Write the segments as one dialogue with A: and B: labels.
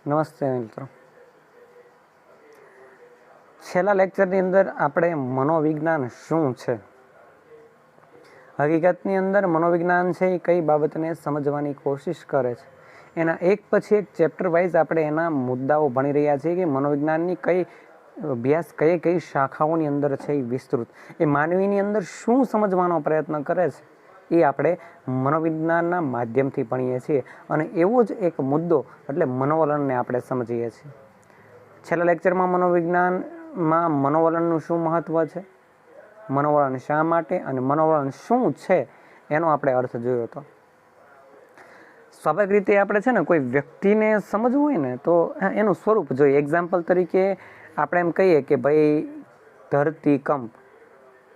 A: નમસ્તે મિત્રો. છેલ્લા લેક્ચરની અંદર આપણે મનોવિજ્ઞાન શું છે, હકીકતની અંદર મનોવિજ્ઞાન છે એ કઈ બાબતને સમજવાની કોશિશ કરે છે, એના એક પછી એક ચેપ્ટર વાઇઝ આપણે એના મુદ્દાઓ ભણી રહ્યા છીએ કે મનોવિજ્ઞાનની કઈ અભ્યાસ કઈ કઈ શાખાઓની અંદર છે એ વિસ્તૃત, એ માનવીની અંદર શું સમજવાનો પ્રયત્ન કરે છે એ આપણે મનોવિજ્ઞાનના માધ્યમથી ભણીએ છીએ. અને એવો જ એક મુદ્દો એટલે મનોવલણને આપણે સમજીએ છીએ. છેલ્લા લેક્ચરમાં મનોવિજ્ઞાનમાં મનોવલણનું શું મહત્ત્વ છે, મનોવલણ શા માટે અને મનોવલણ શું છે એનો આપણે અર્થ જોયો હતો. સ્વાભાવિક રીતે આપણે છે ને કોઈ વ્યક્તિને સમજવું હોય ને તો એનું સ્વરૂપ જોઈએ. એક્ઝામ્પલ તરીકે આપણે એમ કહીએ કે ભાઈ ધરતીકંપ,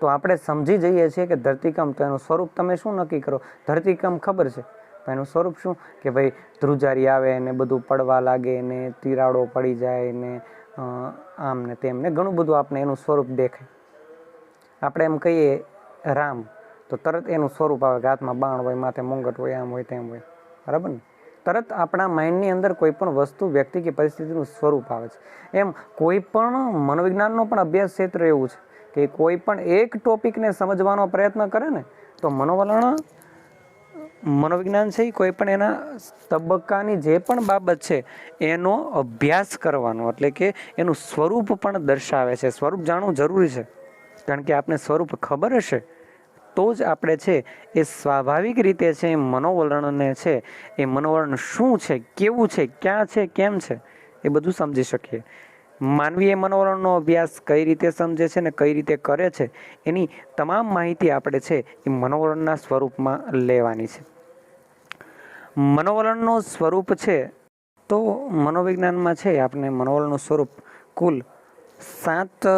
A: તો આપણે સમજી જઈએ છીએ કે ધરતીકંપ, તો એનું સ્વરૂપ તમે શું નક્કી કરો? ધરતીકંપ ખબર છે, તો એનું સ્વરૂપ શું કે ભાઈ ધ્રુજારી આવે ને બધું પડવા લાગે ને તિરાડો પડી જાય ને આમ ને તેમ ને ઘણું બધું આપણે એનું સ્વરૂપ દેખાય. આપણે એમ કહીએ રામ, તો તરત એનું સ્વરૂપ આવે કે હાથમાં બાણ હોય, માથે મુંગટ હોય, આમ હોય તેમ હોય, બરાબર ને? તરત આપણા માઇન્ડની અંદર કોઈ પણ વસ્તુ, વ્યક્તિ કે પરિસ્થિતિનું સ્વરૂપ આવે છે. એમ કોઈ પણ મનોવિજ્ઞાનનો પણ અભ્યાસ ક્ષેત્ર એવું છે કે કોઈ પણ એક ટોપિકને સમજવાનો પ્રયત્ન કરે ને તો મનોવિજ્ઞાન છે એ કોઈ પણ એના તબક્કાની જે પણ બાબત છે એનો અભ્યાસ કરવાનો, એટલે કે એનું સ્વરૂપ પણ દર્શાવે છે. સ્વરૂપ જાણવું જરૂરી છે, કારણ કે આપણે સ્વરૂપ ખબર હશે તો જ આપણે છે એ સ્વાભાવિક રીતે છે મનોવલણને છે એ મનોવલણ શું છે, કેવું છે, ક્યાં છે, કેમ છે એ બધું સમજી શકીએ. માનવીય મનોવલણનો અભ્યાસ કઈ રીતે સમજે છે ને કઈ રીતે કરે છે એની તમામ માહિતી આપણે છે એ મનોવલણના સ્વરૂપમાં લેવાની છે. મનોવલણનું સ્વરૂપ છે તો મનોવિજ્ઞાનમાં છે આપણે મનોવલણનું સ્વરૂપ કુલ 7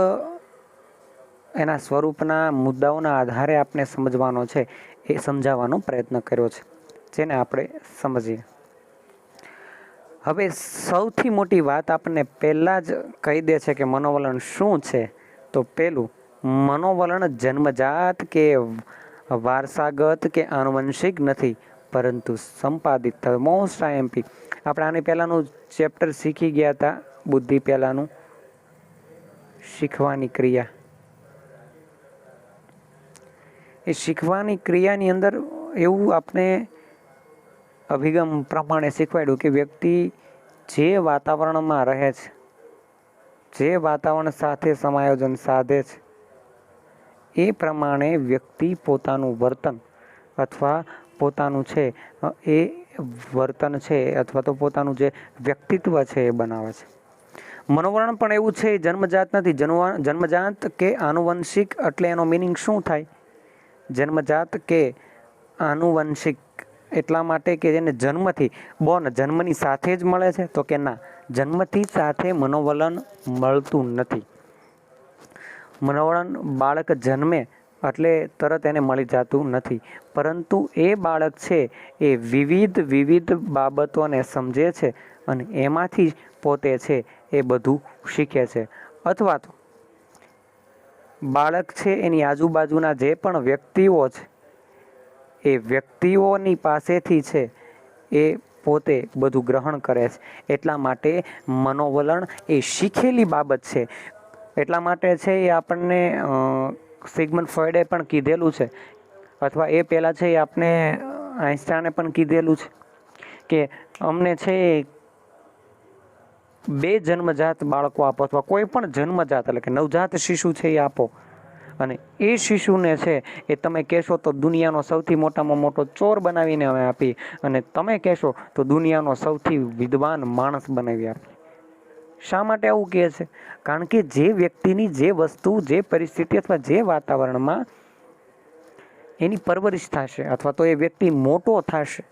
A: એના સ્વરૂપના મુદ્દાઓના આધારે આપણે સમજવાનો છે એ સમજાવવાનો પ્રયત્ન કર્યો છે, જેને આપણે સમજીએ. હવે સૌથી મોટી વાત આપણને પહેલાં જ કહી દે છે કે મનોવલણ શું છે. તો પહેલું, મનોવલણ જન્મજાત કે વારસાગત કે આનુવંશિક નથી, પરંતુ સંપાદિત. મોસ્ટ આઈએમપી આપણે આની પહેલાંનું ચેપ્ટર શીખી ગયા હતા, બુદ્ધિ પહેલાંનું, શીખવાની ક્રિયા. એ શીખવાની ક્રિયાની અંદર એવું આપણે અભિગમ પ્રમાણે શીખવાડ્યું કે વ્યક્તિ જે વાતાવરણમાં રહે છે, જે વાતાવરણ સાથે સમાયોજન સાધે છે, એ પ્રમાણે વ્યક્તિ પોતાનું વર્તન અથવા પોતાનું છે એ વર્તન છે અથવા તો પોતાનું જે વ્યક્તિત્વ છે એ બનાવે છે. મનોવલણ પણ એવું છે, જન્મજાત નથી. જન્મજાત કે આનુવંશિક એટલે એનો મિનિંગ શું થાય? જન્મજાત કે આનુવંશિક એટલા માટે કે જેને જન્મથી જન્મની સાથે જ મળે છે, તો કે ના, જન્મથી સાથે મનોવલણ મળતું નથી. મનોવલણ બાળક જન્મે એટલે તરત એને મળી જતું નથી, પરંતુ એ બાળક છે એ વિવિધ બાબતોને સમજે છે અને એમાંથી પોતે છે એ બધું શીખે છે. અથવા તો બાળક છે એની આજુબાજુના જે પણ વ્યક્તિઓ છે એ વ્યક્તિઓની પાસેથી છે એ પોતે બધું ગ્રહણ કરે છે. એટલા માટે મનોવલણ એ શીખેલી બાબત છે. એટલા માટે છે એ આપણને સિગમન્ડ ફ્રોઈડે પણ કીધેલું છે, અથવા એ પહેલાં છે એ આપણે આઈન્સ્ટાઈને પણ કીધેલું છે કે અમને છે 2 જન્મજાત બાળકો આપો, અથવા કોઈ પણ જન્મજાત એટલે કે નવજાત શિશુ છે એ આપો, અને એ શિશુને છે એ તમે કહેશો તો દુનિયાનો સૌથી મોટામાં મોટો ચોર બનાવીને અમે આપી, અને તમે કહેશો તો દુનિયાનો સૌથી વિદ્વાન માણસ બનાવી આપી. શા માટે આવું કહે છે? કારણ કે જે વ્યક્તિની જે વસ્તુ, જે પરિસ્થિતિ અથવા જે વાતાવરણમાં એની પરવરિશ થશે અથવા તો એ વ્યક્તિ મોટો થશે,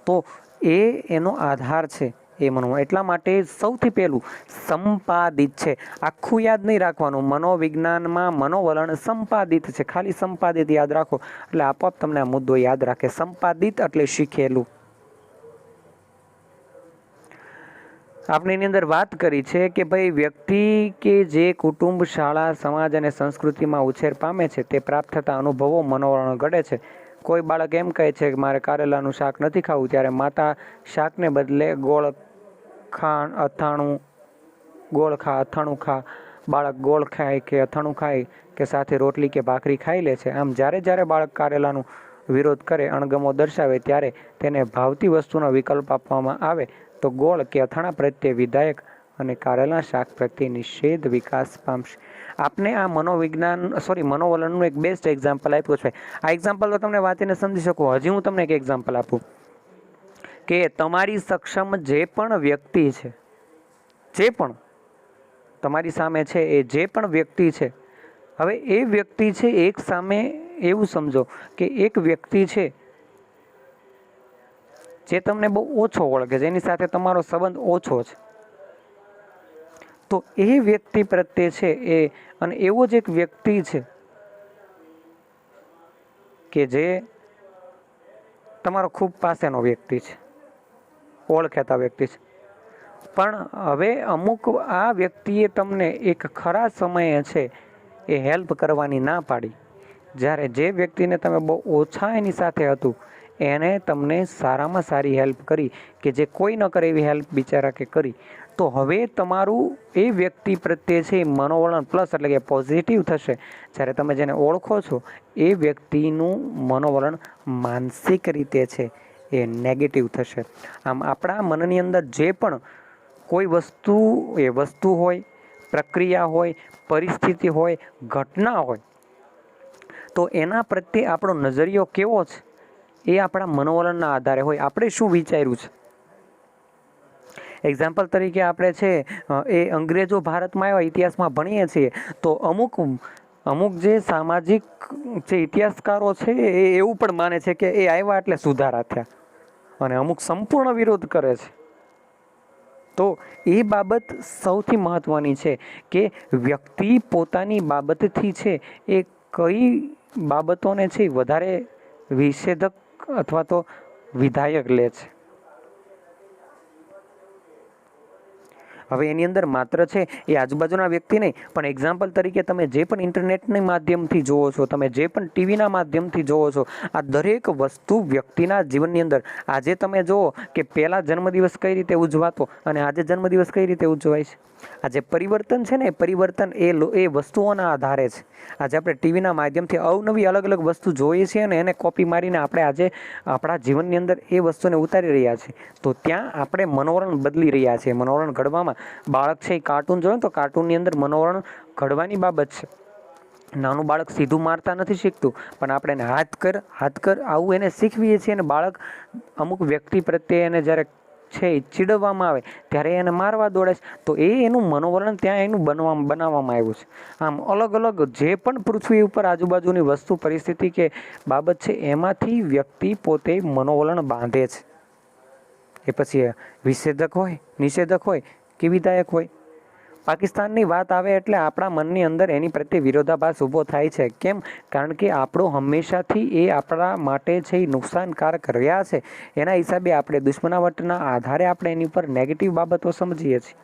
A: તો એનો આધાર છે એ મનોવલણ. એટલા માટે સૌથી પહેલું સંપાદિત છે. આખું યાદ નહીં રાખવાનું. મનોવિજ્ઞાનમાં મનોવલણ સંપાદિત છે. ખાલી સંપાદિત યાદ રાખો એટલે આપોઆપ તમને આ મુદ્દો યાદ રાખે. સંપાદિત એટલે શીખેલું. આપણે એની અંદર વાત કરી છે કે ભાઈ વ્યક્તિ કે જે કુટુંબ, શાળા, સમાજ અને સંસ્કૃતિમાં ઉછેર પામે છે તે પ્રાપ્ત થતા અનુભવો મનોવલણ ઘડે છે. કોઈ બાળક એમ કહે છે કે મારે કારેલાનું શાક નથી ખાવું, ત્યારે માતા શાકને બદલે ગોળ અથાણું, ગોળ ખા, અથાણું ખા, બાળક ગોળ ખાય કે અથાણું ખાય કે સાથે રોટલી કે ભાખરી ખાઈ લે છે. આમ જ્યારે જ્યારે બાળક કારેલાનો વિરોધ કરે, અણગમો દર્શાવે, ત્યારે તેને ભાવતી વસ્તુનો વિકલ્પ આપવામાં આવે તો ગોળ કે અથાણા પ્રત્યે વિધાયક અને કારેલા શાક પ્રત્યે નિષેધ વિકાસ પામશે. આપને આ મનોવલણનું એક બેસ્ટ એક્ઝામ્પલ આપ્યું છે. આ એક્ઝામ્પલ તો તમને વાંચીને સમજી શકો. હજી હું તમને એક એક્ઝામ્પલ આપું કે તમારી સક્ષમ જે પણ વ્યક્તિ છે, જે પણ તમારી સામે છે, એ જે પણ વ્યક્તિ છે, હવે એ વ્યક્તિ છે એક સામે એવું સમજો કે એક વ્યક્તિ છે જે તમને બહુ ઓછો ઓળખે, જેની સાથે તમારો સંબંધ ઓછો છે, તો એ વ્યક્તિ પ્રત્યે છે એ, અને એવો જ એક વ્યક્તિ છે કે જે તમારો ખૂબ પાસેનો વ્યક્તિ છે, ઓળખેતા વ્યક્તિ છે, પણ હવે અમુક આ વ્યક્તિએ તમને એક ખરા સમયે છે એ હેલ્પ કરવાની ના પાડી. જ્યારે જે વ્યક્તિને તમે બહુ ઓછા એની સાથે હતું, એને તમને સારામાં સારી હેલ્પ કરી કે જે કોઈ ન કરે એવી હેલ્પ બિચારા કે કરી, તો હવે તમારું એ વ્યક્તિ પ્રત્યે છે મનોવલણ પ્લસ એટલે કે પોઝિટિવ થશે. જ્યારે તમે જેને ઓળખો છો એ વ્યક્તિનું મનોવલણ માનસિક રીતે છે એ નેગેટિવ થશે. આમ આપણા મનની અંદર જે પણ કોઈ વસ્તુ હોય, પ્રક્રિયા હોય, પરિસ્થિતિ હોય, ઘટના હોય, તો એના પ્રત્યે આપણો નજરિયો કેવો છે એ આપણા મનોવલણના આધારે હોય. આપણે શું વિચાર્યું છે. એક્ઝામ્પલ તરીકે આપણે છે એ અંગ્રેજો ભારતમાં આવ્યા, ઇતિહાસમાં ભણીએ છીએ તો અમુક જે સામાજિક જે ઇતિહાસકારો છે એ એવું પણ માને છે કે એ આવ્યા એટલે સુધારા થયા, અને અમુક સંપૂર્ણ વિરોધ કરે છે. તો એ બાબત સૌથી મહત્ત્વની છે કે વ્યક્તિ પોતાની બાબતથી છે એ કઈ બાબતોને છે વધારે વિષેધક અથવા તો વિધાયક લે છે. હવે એની અંદર માત્ર છે એ આજુબાજુના વ્યક્તિ નહીં, પણ એક્ઝામ્પલ તરીકે તમે જે પણ ઇન્ટરનેટના માધ્યમથી જોવો છો, તમે જે પણ ટીવીના માધ્યમથી જોવો છો, આ દરેક વસ્તુ વ્યક્તિના જીવનની અંદર, આજે તમે જુઓ કે પહેલાં જન્મદિવસ કઈ રીતે ઉજવાતો અને આજે જન્મદિવસ કઈ રીતે ઉજવાય છે. આજે પરિવર્તન છે ને, પરિવર્તન એ વસ્તુઓના આધારે છે. આજે આપણે ટીવીના માધ્યમથી અવનવી અલગ અલગ વસ્તુ જોઈએ છીએ અને એને કોપી મારીને આપણે આજે આપણા જીવનની અંદર એ વસ્તુને ઉતારી રહ્યા છીએ. તો ત્યાં આપણે મનોવલણ બદલી રહ્યા છીએ. મનોવલણ ઘડવામાં બાળક છે એ કાર્ટૂન જોવે તો કાર્ટૂનની અંદર મનોવલણ ઘડવાની બાબત છે. નાનું બાળક સીધું મારતા નથી શીખતું, પણ આપણે એને હાથ કર આવું એને શીખવીએ છીએ. અને બાળક અમુક વ્યક્તિ પ્રત્યે એને જ્યારે છે એ ચીડવવામાં આવે ત્યારે એને મારવા દોડે છે. તો એનું મનોવલણ ત્યાં એનું બનાવવામાં આવ્યું છે. આમ અલગ અલગ જે પણ પૃથ્વી ઉપર આજુબાજુની વસ્તુ, પરિસ્થિતિ કે બાબત છે, એમાંથી વ્યક્તિ પોતે મનોવલણ બાંધે છે. એ પછી વિષેધક હોય, નિષેધક હોય કે વિધાયક હોય. પાકિસ્તાનની વાત આવે એટલે આપણા મનની અંદર એની પ્રત્યે વિરોધાભાસ ઊભો થાય છે. કેમ? કારણ કે આપણો હંમેશાથી એ આપણા માટે છે એ નુકસાનકારક રહ્યા છે. એના હિસાબે આપણે દુશ્મનાવટના આધારે આપણે એની ઉપર નેગેટિવ બાબતો સમજીએ છીએ.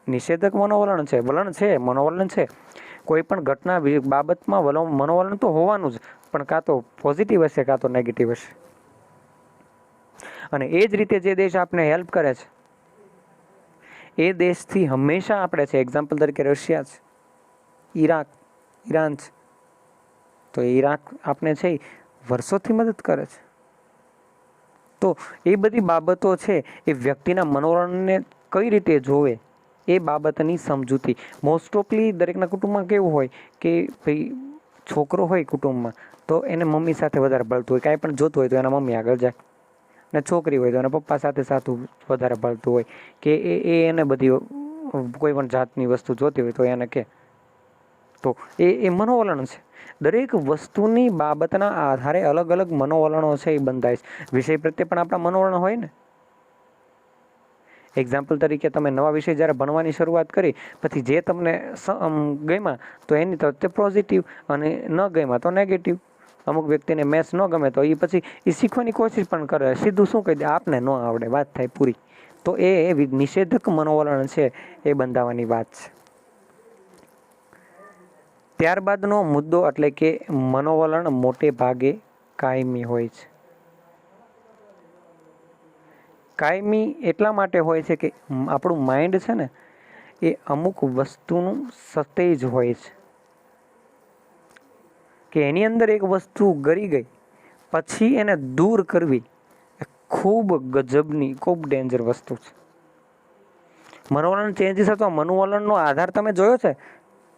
A: નિષેધક મનોવલણ છે, મનોવલણ છે. કોઈ પણ ઘટના બાબતમાં મનોવલણ તો હોવાનું જ, પણ કાં તો પોઝિટિવ હશે કાં તો નેગેટિવ હશે. અને એ જ રીતે જે દેશ આપણે હેલ્પ કરે છે એ દેશથી હંમેશા આપણે છે, એક્ઝામ્પલ તરીકે રશિયા છે, ઈરાન છે, તો ઈરાક આપણે છે વર્ષોથી મદદ કરે છે. તો એ બધી બાબતો છે એ વ્યક્તિના મનોવલણને કઈ રીતે જોવે એ બાબતની સમજૂતી. મોસ્ટ ઓફલી દરેકના કુટુંબમાં કેવું હોય કે ભાઈ છોકરો હોય કુટુંબમાં તો એને મમ્મી સાથે વધારે ભળતું હોય, કાંઈ પણ જોતું હોય તો એના મમ્મી આગળ જાય, ને છોકરી હોય તો એના પપ્પા સાથે વધારે ભળતું હોય કે એને બધી કોઈ પણ જાતની વસ્તુ જોતી હોય તો એને કે. તો એ મનોવલણ છે. દરેક વસ્તુની બાબતના આધારે અલગ અલગ મનોવલણો છે એ બંધાય છે. વિષય પ્રત્યે પણ આપણા મનોવલણ હોય ને. એક્ઝામ્પલ તરીકે તમે નવા વિષય જ્યારે ભણવાની શરૂઆત કરી, પછી જે તમને ગમ્યા તો એની તરફ પોઝિટિવ, અને ન ગમ્યા તો નેગેટિવ. અમુક વ્યક્તિને મેથ્સ ન ગમે તો એ પછી એ શીખવાની કોશિશ પણ કરે, સીધું શું કહી દે, આપને ન આવડે, વાત થાય પૂરી. તો એ નિષેધક મનોવલણ છે એ બંધાવવાની વાત છે. ત્યારબાદનો મુદ્દો એટલે કે મનોવલણ મોટે ભાગે કાયમી હોય છે. કાયમી એટલા માટે હોય છે કે આપણું માઇન્ડ છે ને એ અમુક વસ્તુનું સતેજ હોય છે, કે એની અંદર એક વસ્તુ ગરી ગઈ પછી એને દૂર કરવી એ ખૂબ ગજબની, ખૂબ ડેન્જર વસ્તુ છે. મનોવલણ ચેન્જીસ અથવા મનોવલણનો આધાર તમે જોયો છે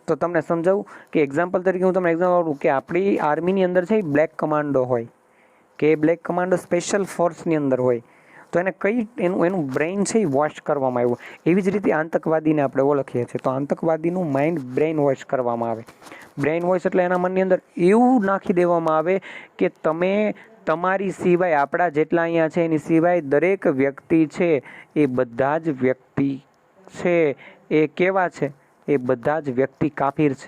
A: તો તમને સમજાવું કે એક્ઝામ્પલ તરીકે હું તમને એક્ઝામ્પલ આપું કે આપણી આર્મીની અંદર છે એ બ્લેક કમાન્ડો હોય, કે બ્લેક કમાન્ડો સ્પેશિયલ ફોર્સની અંદર હોય, તો એને કઈ એનું બ્રેઇન છે એ વોશ કરવામાં આવ્યું. એવી જ રીતે આતંકવાદીને આપણે ઓળખીએ છીએ તો આતંકવાદીનું માઇન્ડ બ્રેઇન વોશ કરવામાં આવે. બ્રેઇન વોશ એટલે એના મનની અંદર એવું નાખી દેવામાં આવે કે તમે તમારી સિવાય, આપણા જેટલા અહીંયા છે એની સિવાય દરેક વ્યક્તિ છે એ બધા જ વ્યક્તિ છે એ કેવા છે, એ બધા જ વ્યક્તિ કાફીર છે,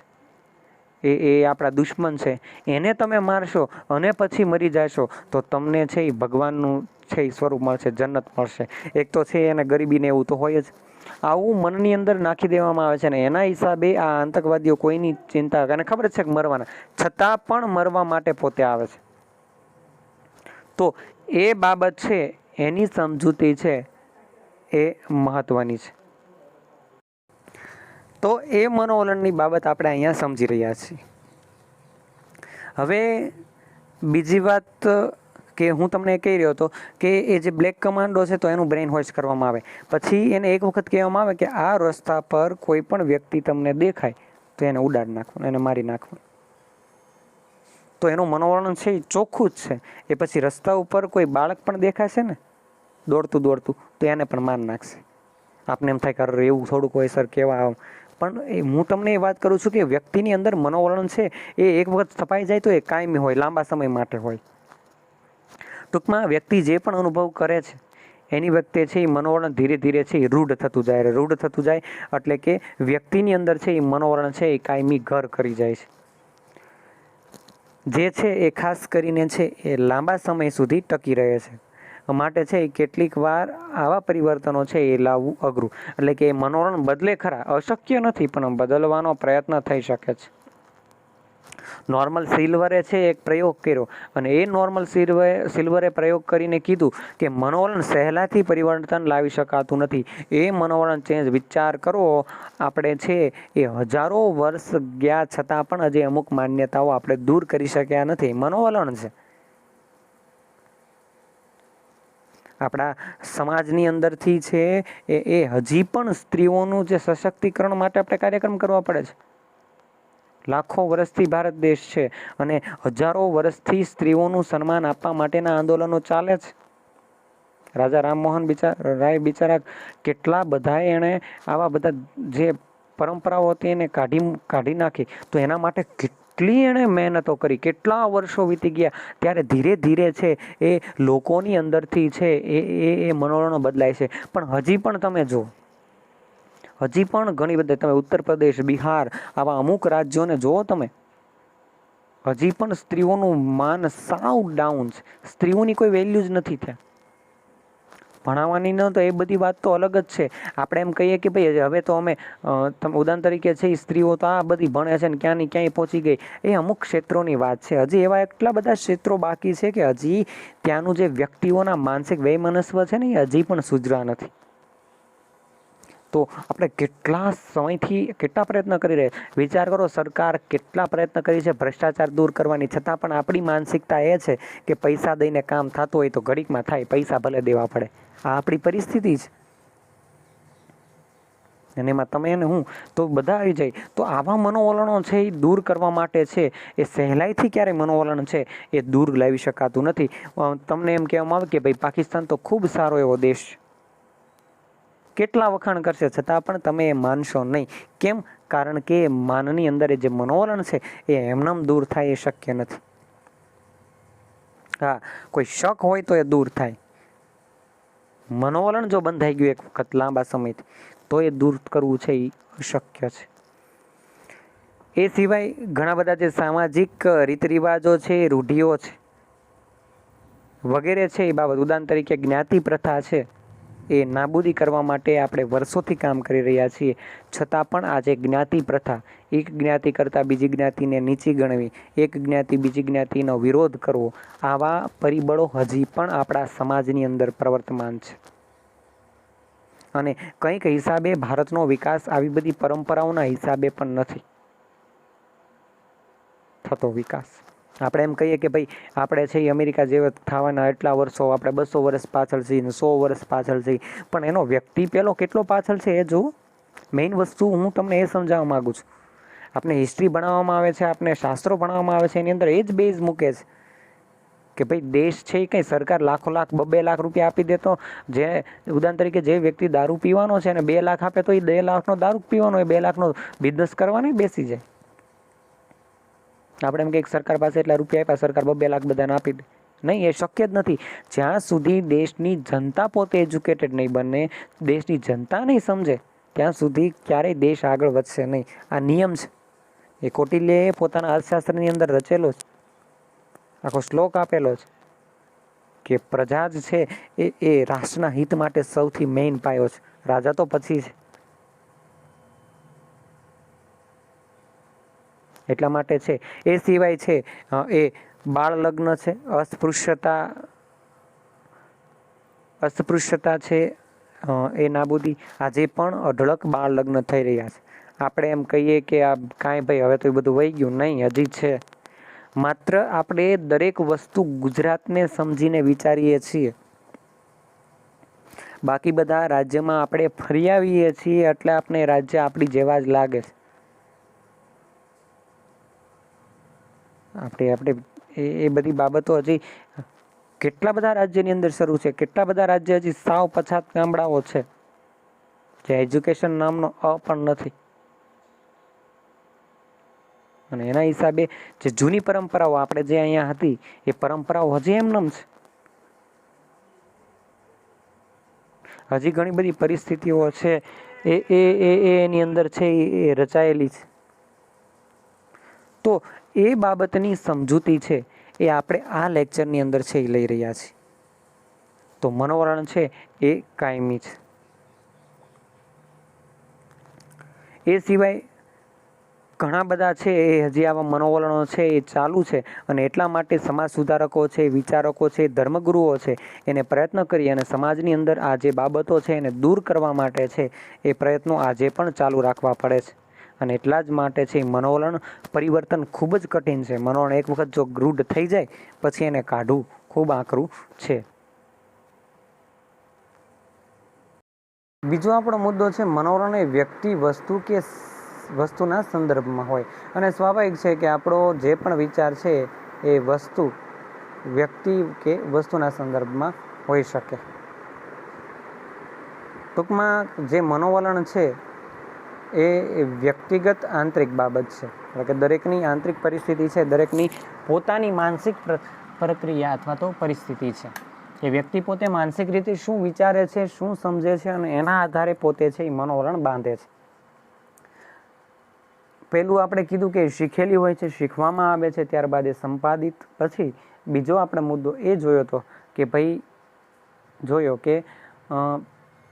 A: એ આપણા દુશ્મન છે. એને તમે મારશો અને પછી મરી જશો તો તમને છે એ ભગવાનનું છે એ સ્વરૂપ મળશે, જન્નત મળશે. એક તો છે એને ગરીબીને એવું તો હોય જ. આવું મનની અંદર નાખી દેવામાં આવે છે ને એના હિસાબે આ આતંકવાદીઓ કોઈની ચિંતા, અને ખબર છે કે મરવાના, છતાં પણ મરવા માટે પોતે આવે છે. તો એ બાબત છે એની સમજૂતી છે એ મહત્વની છે. તો એ મનોવલણની બાબત આપણે અહીંયા સમજી રહ્યા છીએ. હવે બીજી વાત કે હું તમને કહી રહ્યો હતો કે એ જે બ્લેક કમાન્ડો છે તો એનું બ્રેઇન વોશ કરવામાં આવે. પછી એને એક વખત કહેવામાં આવે કે આ રસ્તા પર કોઈ પણ વ્યક્તિ તમને દેખાય તો એને ઉડાડી નાખવાનું, એને મારી નાખવાનું. તો એનું મનોવલણ છે એ ચોખ્ખું જ છે. એ પછી રસ્તા ઉપર કોઈ બાળક પણ દેખાશે ને દોડતું દોડતું તો એને પણ માર નાખશે. આપને એમ થાય કે એવું થોડુંક હોય સર, કેવા. પણ હું તમને એ વાત કરું છું કે વ્યક્તિની અંદર મનોવલણ છે એ એક વખત સ્થપાઈ જાય તો એ કાયમી હોય, લાંબા સમય માટે હોય. ટૂંકમાં વ્યક્તિ જે પણ અનુભવ કરે છે એની વખતે છે એ મનોવલણ ધીરે ધીરે છે એ રૂઢ થતું જાય. રૂઢ થતું જાય એટલે કે વ્યક્તિની અંદર છે એ મનોવલણ છે એ કાયમી ઘર કરી જાય છે. જે છે એ ખાસ કરીને છે એ લાંબા સમય સુધી ટકી રહે છે. માટે છે એ કેટલીક વાર આવા પરિવર્તનો છે એ લાવવું અઘરું. એટલે કે મનોવલણ બદલે ખરા, અશક્ય નથી પણ બદલવાનો પ્રયત્ન થઈ શકે છે. નોર્મલ સિલ્વરે છે એક પ્રયોગ કર્યો અને એ નોર્મલ સિલ્વરે પ્રયોગ કરીને કીધું કે મનોવલણ સહેલાથી પરિવર્તન લાવી શકાતું નથી. એ મનોવલણ ચેન્જ, વિચાર કરો, આપણે છે એ હજારો વર્ષ ગયા છતાં પણ હજી અમુક માન્યતાઓ આપણે દૂર કરી શક્યા નથી. મનોવલણ છે. આપણા સમાજની અંદરથી છે એ હજી પણ સ્ત્રીઓનું જે સશક્તિકરણ માટે આપણે કાર્યક્રમ કરવા પડે છે. લાખો વર્ષથી ભારત દેશ છે અને હજારો વર્ષથી સ્ત્રીઓનું સન્માન આપવા માટેના આંદોલનો ચાલે છે. રાજા રામમોહન રાય બિચારા કેટલા બધા એણે આવા બધા જે પરંપરાઓ હતી એને કાઢી નાખી. તો એના માટે કેટલી એણે મહેનતો કરી, કેટલા વર્ષો વીતી ગયા. ત્યારે ધીરે ધીરે છે એ લોકોની અંદરથી છે એ મનોવલણો બદલાય છે. પણ હજી પણ તમે જુઓ, હજી પણ ઘણી બધી, તમે ઉત્તર પ્રદેશ, બિહાર, આવા અમુક રાજ્યોને જુઓ તમે, હજી પણ સ્ત્રીઓનું માન સાવ ડાઉન છે. સ્ત્રીઓની કોઈ વેલ્યુ જ નથી ત્યાં. ભણાવવાની ન તો એ બધી વાત તો અલગ જ છે. આપણે એમ કહીએ કે ભાઈ હવે તો અમે, તમે ઉદાહરણ તરીકે છે સ્ત્રીઓ તો આ બધી ભણે છે ને ક્યાંની ક્યાંય પહોંચી ગઈ, એ અમુક ક્ષેત્રોની વાત છે. હજી એવા એટલા બધા ક્ષેત્રો બાકી છે કે હજી ત્યાંનું જે વ્યક્તિઓના માનસિક વૈમનસ્વ છે ને એ હજી પણ સુધરા નથી. તો આપણે કેટલા સમયથી કેટલા પ્રયત્ન કરી રહ્યા. વિચાર કરો, સરકાર કેટલા પ્રયત્ન કરી છે ભ્રષ્ટાચાર દૂર કરવાની, છતાં પણ આપણી માનસિકતા એ છે કે પૈસા દઈને કામ થતું હોય તો ઘડીકમાં થાય, પૈસા ભલે દેવા પડે. આ આપણી પરિસ્થિતિ છે. અને એમાં તમે અને હું તો બધા આવી જાય. તો આવા મનોવલણો છે એ દૂર કરવા માટે છે એ સહેલાઈથી ક્યારેય મનોવલણ છે એ દૂર લાવી શકાતું નથી. તમને એમ કહેવામાં આવે કે ભાઈ પાકિસ્તાન તો ખૂબ સારો એવો દેશ છે, કેટલા વખાણ કરશે છતાં પણ તમે એ માનશો નહીં. કેમ? કારણ કે માનની અંદર જે મનોવલણ છે એ એમનેમ દૂર થાય એ શક્ય નથી. હા, કોઈ શક હોય તો એ દૂર થાય. મનોવલણ જો બંધાઈ ગયું એક વખત લાંબા સમયથી તો એ દૂર કરવું છે એ અશક્ય છે. એ સિવાય ઘણા બધા જે સામાજિક રીત રિવાજો છે, રૂઢિઓ છે વગેરે છે એ બાબત, ઉદાહરણ તરીકે જ્ઞાતિ પ્રથા છે, એ નાબૂદી કરવા માટે આપણે વર્ષોથી કામ કરી રહ્યા છીએ. છતાં પણ આજે જ્ઞાતિ પ્રથા, એક જ્ઞાતિ કરતાં બીજી જ્ઞાતિને નીચી ગણવી, એક જ્ઞાતિ બીજી જ્ઞાતિનો વિરોધ કરવો, આવા પરિબળો હજી પણ આપણા સમાજની અંદર પ્રવર્તમાન છે. અને કંઈક હિસાબે ભારતનો વિકાસ આવી બધી પરંપરાઓના હિસાબે પણ નથી થતો વિકાસ. આપણે એમ કહીએ કે ભાઈ આપણે છે એ અમેરિકા જેવા થવાના એટલા વર્ષો, આપણે 200 વર્ષ પાછળ છીએ ને 100 વર્ષ પાછળ છીએ, પણ એનો વ્યક્તિ પેલો કેટલો પાછળ છે એ જુઓ. મેઇન વસ્તુ હું તમને એ સમજાવવા માગું છું. આપણે હિસ્ટ્રી ભણાવવામાં આવે છે, આપણે શાસ્ત્રો ભણાવવામાં આવે છે, એની અંદર એ જ બેઝ મૂકે છે કે ભાઈ દેશ છે એ કંઈ સરકાર લાખો લાખ 2-2 લાખ રૂપિયા આપી દે તો જે ઉદાહરણ તરીકે જે વ્યક્તિ દારૂ પીવાનો છે અને 2 લાખ આપે તો એ 2 લાખનો દારૂ પીવાનો, એ 2 લાખનો બિઝનેસ કરવાનો બેસી જાય. આપણે એમ કે સરકાર પાસે એટલા રૂપિયા આપ્યા, સરકાર 2-2 લાખ બધાને આપી દે. નહીં, એ શક્ય જ નથી. જ્યાં સુધી દેશની જનતા પોતે એજ્યુકેટેડ નહીં બને, દેશની જનતા નહીં સમજે, ત્યાં સુધી ક્યારેય દેશ આગળ વધશે નહીં. આ નિયમ છે. એ કૌટિલ્યએ પોતાના અર્થશાસ્ત્રની અંદર રચેલો છે, આખો શ્લોક આપેલો છે કે પ્રજા જ છે એ રાષ્ટ્રના હિત માટે સૌથી મેઇન પાયો છે. રાજા તો પછી છે. એટલા માટે છે. એ સિવાય છે એ બાળ લગ્ન છે, અસ્પૃશ્યતા છે, એ નાબૂદી. આજે પણ અઢળક બાળ લગ્ન થઈ રહ્યા છે. આપણે એમ કહીએ કે આ કાંઈ ભાઈ હવે તો એ બધું વહી ગયું, નહીં, હજી છે. માત્ર આપણે દરેક વસ્તુ ગુજરાતને સમજીને વિચારીએ છીએ. બાકી બધા રાજ્યમાં આપણે ફરી આવીએ છીએ એટલે આપણે રાજ્ય આપણી જેવા જ લાગે છે. આપણે એ બધી બાબતો હજી કેટલા બધા રાજ્યની અંદર શરૂ છે. કેટલા બધા રાજ્ય હજી સાવ પછાત ગામડાઓ છે જે એજ્યુકેશન નામનો પણ નથી. અને એના હિસાબે જે જૂની પરંપરાઓ આપણે જે અહીંયા હતી એ પરંપરાઓ હજી એમનેમ છે. હજી ઘણી બધી પરિસ્થિતિઓ છે એની અંદર છે એ રચાયેલી છે. તો એ બાબતની સમજૂતી છે એ આપણે આ લેક્ચરની અંદર છે એ લઈ રહ્યા છીએ. તો મનોવરણ છે એ કાયમી છે. એ સિવાય ઘણા બધા છે એ હજી આવા મનોવલણો છે એ ચાલુ છે. અને એટલા માટે સમાજ સુધારકો છે, વિચારકો છે, ધર્મગુરુઓ છે એને પ્રયત્ન કરી અને સમાજની અંદર આ જે બાબતો છે એને દૂર કરવા માટે છે એ પ્રયત્નો આજે પણ ચાલુ રાખવા પડે છે. અને એટલા જ માટે છે મનોવલણ પરિવર્તન ખૂબ જ કઠિન છે. મનોવલણ એક વખત જો રૂઢ થઈ જાય પછી એને કાઢવું ખૂબ આકરું છે. બીજો આપણો મુદ્દો છે મનોવલણ એ વ્યક્તિ, વસ્તુ કે વસ્તુના સંદર્ભમાં હોય. અને સ્વાભાવિક છે કે આપણો જે પણ વિચાર છે એ વસ્તુ, વ્યક્તિ કે વસ્તુના સંદર્ભમાં હોઈ શકે. ટૂંકમાં જે મનોવલણ છે એ વ્યક્તિગત આંતરિક બાબત છે. એટલે કે દરેકની આંતરિક પરિસ્થિતિ છે, દરેકની પોતાની માનસિક પ્રક્રિયા અથવા તો પરિસ્થિતિ છે. એ વ્યક્તિ પોતે માનસિક રીતે શું વિચારે છે, શું સમજે છે અને એના આધારે પોતે છે એ મનોવલણ બાંધે છે. પહેલું આપણે કીધું કે શીખેલી હોય છે, શીખવામાં આવે છે, ત્યારબાદ એ સંપાદિત. પછી બીજો આપણે મુદ્દો એ જોયો કે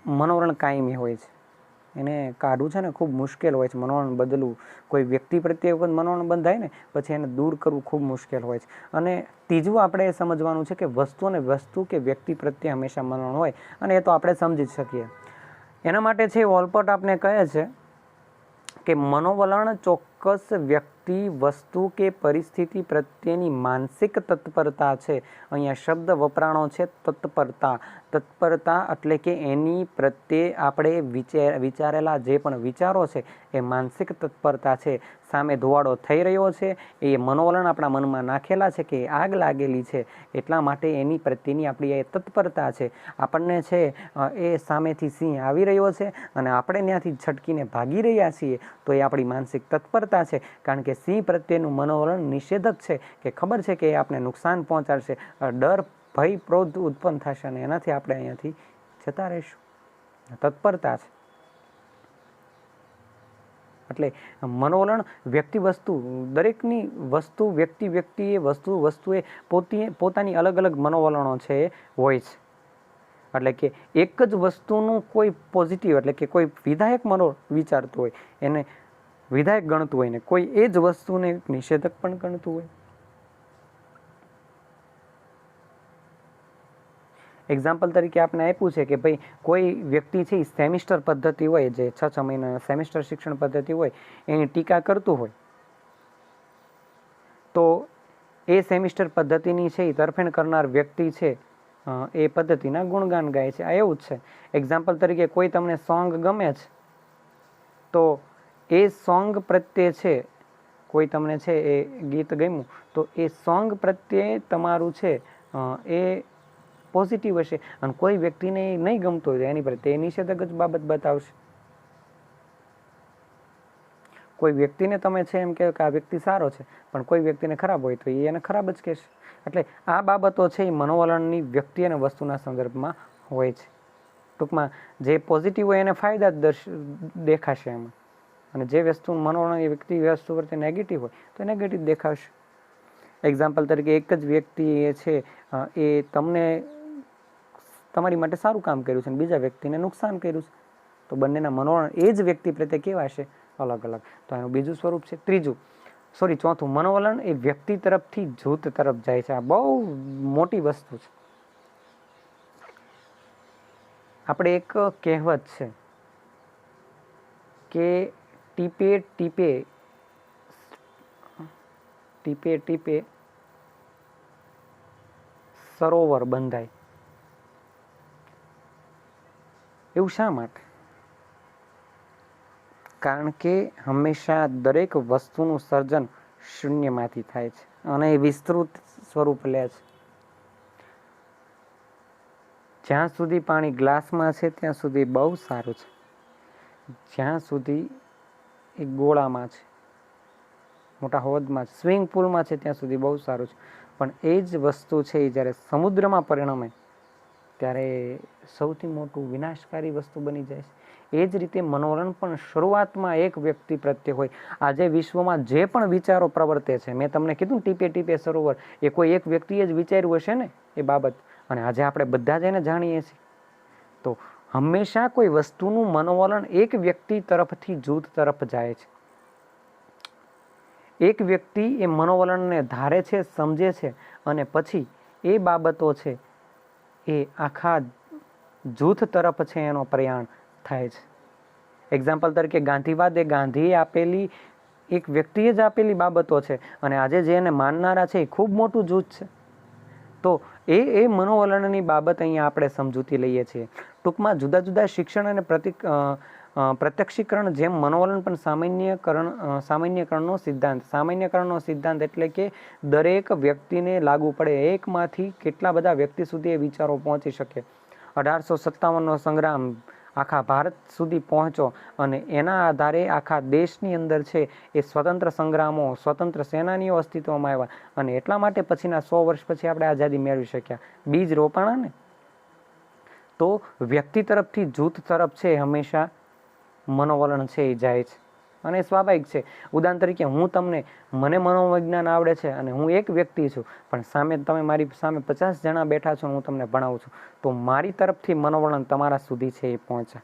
A: મનોવલણ કાયમી હોય છે. એને કાઢવું છે ને ખૂબ મુશ્કેલ હોય છે. મનોવલણ બદલવું, કોઈ વ્યક્તિ પ્રત્યે વખત મનોવલણ બંધાય ને પછી એને દૂર કરવું ખૂબ મુશ્કેલ હોય છે. અને ત્રીજું આપણે એ સમજવાનું છે કે વસ્તુ કે વ્યક્તિ પ્રત્યે હંમેશા મનોવલણ હોય. અને એ તો આપણે સમજી જ શકીએ. એના માટે છે વોલપોટ આપણે કહે છે કે મનોવલણ ચોક્કસ વ્યક્તિ, વસ્તુ કે પરિસ્થિતિ પ્રત્યેની માનસિક તત્પરતા છે. અહીંયા શબ્દ વપરાણો છે તત્પરતા. તત્પરતા એટલે કે એની પ્રત્યે આપણે વિચારેલા જે પણ વિચારો છે એ માનસિક તત્પરતા છે. સામે ધુવાડો થઈ રહ્યો છે, એ મનોવલણ આપણા મનમાં નાખેલા છે કે આગ લાગેલી છે, એટલા માટે એની પ્રત્યેની આપણી એ તત્પરતા છે. આપણને છે એ સામેથી સિંહ આવી રહ્યો છે અને આપણે ત્યાંથી છટકીને ભાગી રહ્યા છીએ તો એ આપણી માનસિક તત્પરતા છે. કારણ કે સિંહ પ્રત્યેનું મનોવલણ નિષેધક છે કે ખબર છે કે એ આપણે નુકસાન પહોંચાડશે. ડર, ભય, ક્રોધ ઉત્પન્ન થશે અને એનાથી આપણે અહીંયાથી જતા રહીશું. તત્પરતા છે. એટલે મનોવલણ વ્યક્તિ, વસ્તુ, દરેકની વસ્તુ, વ્યક્તિએ વસ્તુએ પોતાની અલગ અલગ મનોવલણો છે એ હોય છે. એટલે કે એક જ વસ્તુનું કોઈ પોઝિટિવ એટલે કે કોઈ વિધાયક વિચારતું હોય એને વિધાયક ગણતું હોય ને કોઈ એ જ વસ્તુને નિષેધક પણ ગણતું હોય. એક્ઝામ્પલ તરીકે આપણે આપ્યું છે કે ભાઈ કોઈ વ્યક્તિ છે એ સેમિસ્ટર પદ્ધતિ હોય, જે 6 મહિના સેમિસ્ટર શિક્ષણ પદ્ધતિ હોય એની ટીકા કરતું હોય, તો એ સેમિસ્ટર પદ્ધતિની છે એ તરફેણ કરનાર વ્યક્તિ છે એ પદ્ધતિના ગુણગાન ગાય છે. આ એવું જ છે. એક્ઝામ્પલ તરીકે કોઈ તમને સોંગ ગમે છે, તો એ સોંગ પ્રત્યે છે, કોઈ તમને છે એ ગીત ગમ્યું, તો એ સોંગ પ્રત્યે તમારું છે એ પોઝિટિવ હશે, અને કોઈ વ્યક્તિને નહીં ગમતું હોય એની પ્રત્યે નિષેધક જ બાબત બતાવશે. કોઈ વ્યક્તિને તમે છે એમ કહો કે આ વ્યક્તિ સારો છે, પણ કોઈ વ્યક્તિને ખરાબ હોય તો એ એને ખરાબ જ કહેશે. એટલે આ બાબતો છે એ મનોવલણની વ્યક્તિ અને વસ્તુના સંદર્ભમાં હોય છે. ટૂંકમાં જે પોઝિટિવ હોય એને ફાયદા જ દેખાશે એમાં, અને જે વસ્તુ મનોવલણ એ વ્યક્તિ વસ્તુ પ્રત્યે નેગેટિવ હોય તો નેગેટિવ દેખાશે. એક્ઝામ્પલ તરીકે એક જ વ્યક્તિ એ છે એ તમને તમારી માટે સારું કામ કર્યું છે અને બીજા વ્યક્તિને નુકસાન કર્યું છે, તો બંનેના મનોવલણ એ જ વ્યક્તિ પ્રત્યે કેવા છે? અલગ અલગ. તો એનું બીજું સ્વરૂપ છે. ચોથું, મનોવલણ એ વ્યક્તિ તરફથી જૂથ તરફ જાય છે. આ બહુ મોટી વસ્તુ છે. આપણે એક કહેવત છે કે ટીપે ટીપે ટીપે ટીપે સરોવર બંધાય. એવું શા માટે? કારણ કે હંમેશા દરેક વસ્તુનું સર્જન શૂન્યમાંથી થાય છે અને એ વિસ્તૃત સ્વરૂપ લે છે. જ્યાં સુધી પાણી ગ્લાસમાં છે ત્યાં સુધી બહુ સારું છે, જ્યાં સુધી એ ગોળામાં છે, મોટા હોદમાં છે, સ્વિમિંગ પુલમાં છે ત્યાં સુધી બહુ સારું છે, પણ એ જ વસ્તુ છે એ જ્યારે સમુદ્રમાં પરિણમે ત્યારે સૌથી મોટું વિનાશકારી વસ્તુ બની જાય છે. એ જ રીતે મનોવલણ પણ શરૂઆતમાં એક વ્યક્તિ પ્રત્યે હોય. આજે વિશ્વમાં જે પણ વિચારો પ્રવર્તે છે, મેં તમને કીધું ટીપે ટીપે સરોવર, એ કોઈ એક વ્યક્તિએ જ વિચાર્યું હશે ને એ બાબત, અને આજે આપણે બધા જ એને જાણીએ છીએ. તો હંમેશા કોઈ વસ્તુનું મનોવલણ એક વ્યક્તિ તરફથી જૂથ તરફ જાય છે. એક વ્યક્તિ એ મનોવલણને ધારે છે, સમજે છે, અને પછી એ બાબતો છે એ આખા જૂથ તરફ છે એનો પ્રયાણ થાય છે. એક્ઝામ્પલ તરીકે ગાંધીવાદ એ ગાંધીએ આપેલી, એક વ્યક્તિએ જ આપેલી બાબતો છે, અને આજે જે એને માનનારા છે એ ખૂબ મોટું જૂથ છે. તો એ મનોવલણની બાબત અહીંયા આપણે સમજૂતી લઈએ છીએ. ટૂંકમાં જુદા જુદા શિક્ષણ અને પ્રત્યક્ષીકરણ જેમ મનોવલણ પણ સામાન્યકરણનો સિદ્ધાંત એટલે કે દરેક વ્યક્તિને લાગુ પડે, એકમાંથી કેટલા બધા વ્યક્તિ સુધી એ વિચારો પહોંચી શકે. 1857નો સંગ્રામ આખા ભારત સુધી પહોંચ્યો, અને એના આધારે આખા દેશની અંદર છે એ સ્વતંત્ર સંગ્રામો, સ્વતંત્ર સેનાનીઓ અસ્તિત્વમાં આવ્યા, અને એટલા માટે પછીના 100 વર્ષ પછી આપણે આઝાદી મેળવી શક્યા. બીજ રોપાણા ને. તો વ્યક્તિ તરફથી જૂથ તરફ છે હંમેશા મનોવલણ છે એ જાય છે, અને સ્વાભાવિક છે. ઉદાહરણ તરીકે મને મનોવિજ્ઞાન આવડે છે અને હું એક વ્યક્તિ છું, પણ તમે મારી સામે 50 જણા બેઠા છો, હું તમને ભણાવું છું, તો મારી તરફથી મનોવલણ તમારા સુધી છે એ પહોંચે.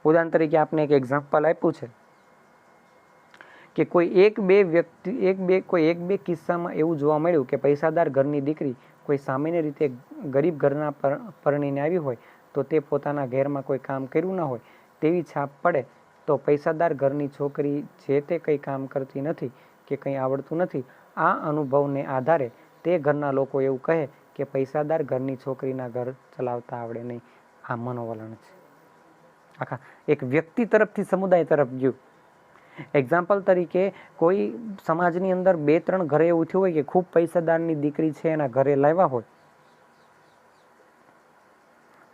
A: ઉદાહરણ તરીકે આપણે એક એક્ઝામ્પલ આપ્યું છે કે કોઈ એક બે કિસ્સામાં એવું જોવા મળ્યું કે પૈસાદાર ઘરની દીકરી કોઈ સામાન્ય રીતે ગરીબ ઘરના પરણીને આવી હોય, તો તે પોતાના ઘરમાં કોઈ કામ કર્યું ના હોય તેવી છાપ પડે, તો પૈસાદાર ઘરની છોકરી જે તે કંઈ કામ કરતી નથી કે કંઈ આવડતું નથી. આ અનુભવને આધારે તે ઘરના લોકો એવું કહે કે પૈસાદાર ઘરની છોકરીના ઘર ચલાવતા આવડે નહીં. આ મનોવલણ છે. આખા એક વ્યક્તિ તરફથી સમુદાય તરફ ગયું. એક્ઝામ્પલ તરીકે કોઈ સમાજની અંદર 2-3 ઘરે એવું થયું હોય કે ખૂબ પૈસાદારની દીકરી છે એના ઘરે લાવ્યા હોય,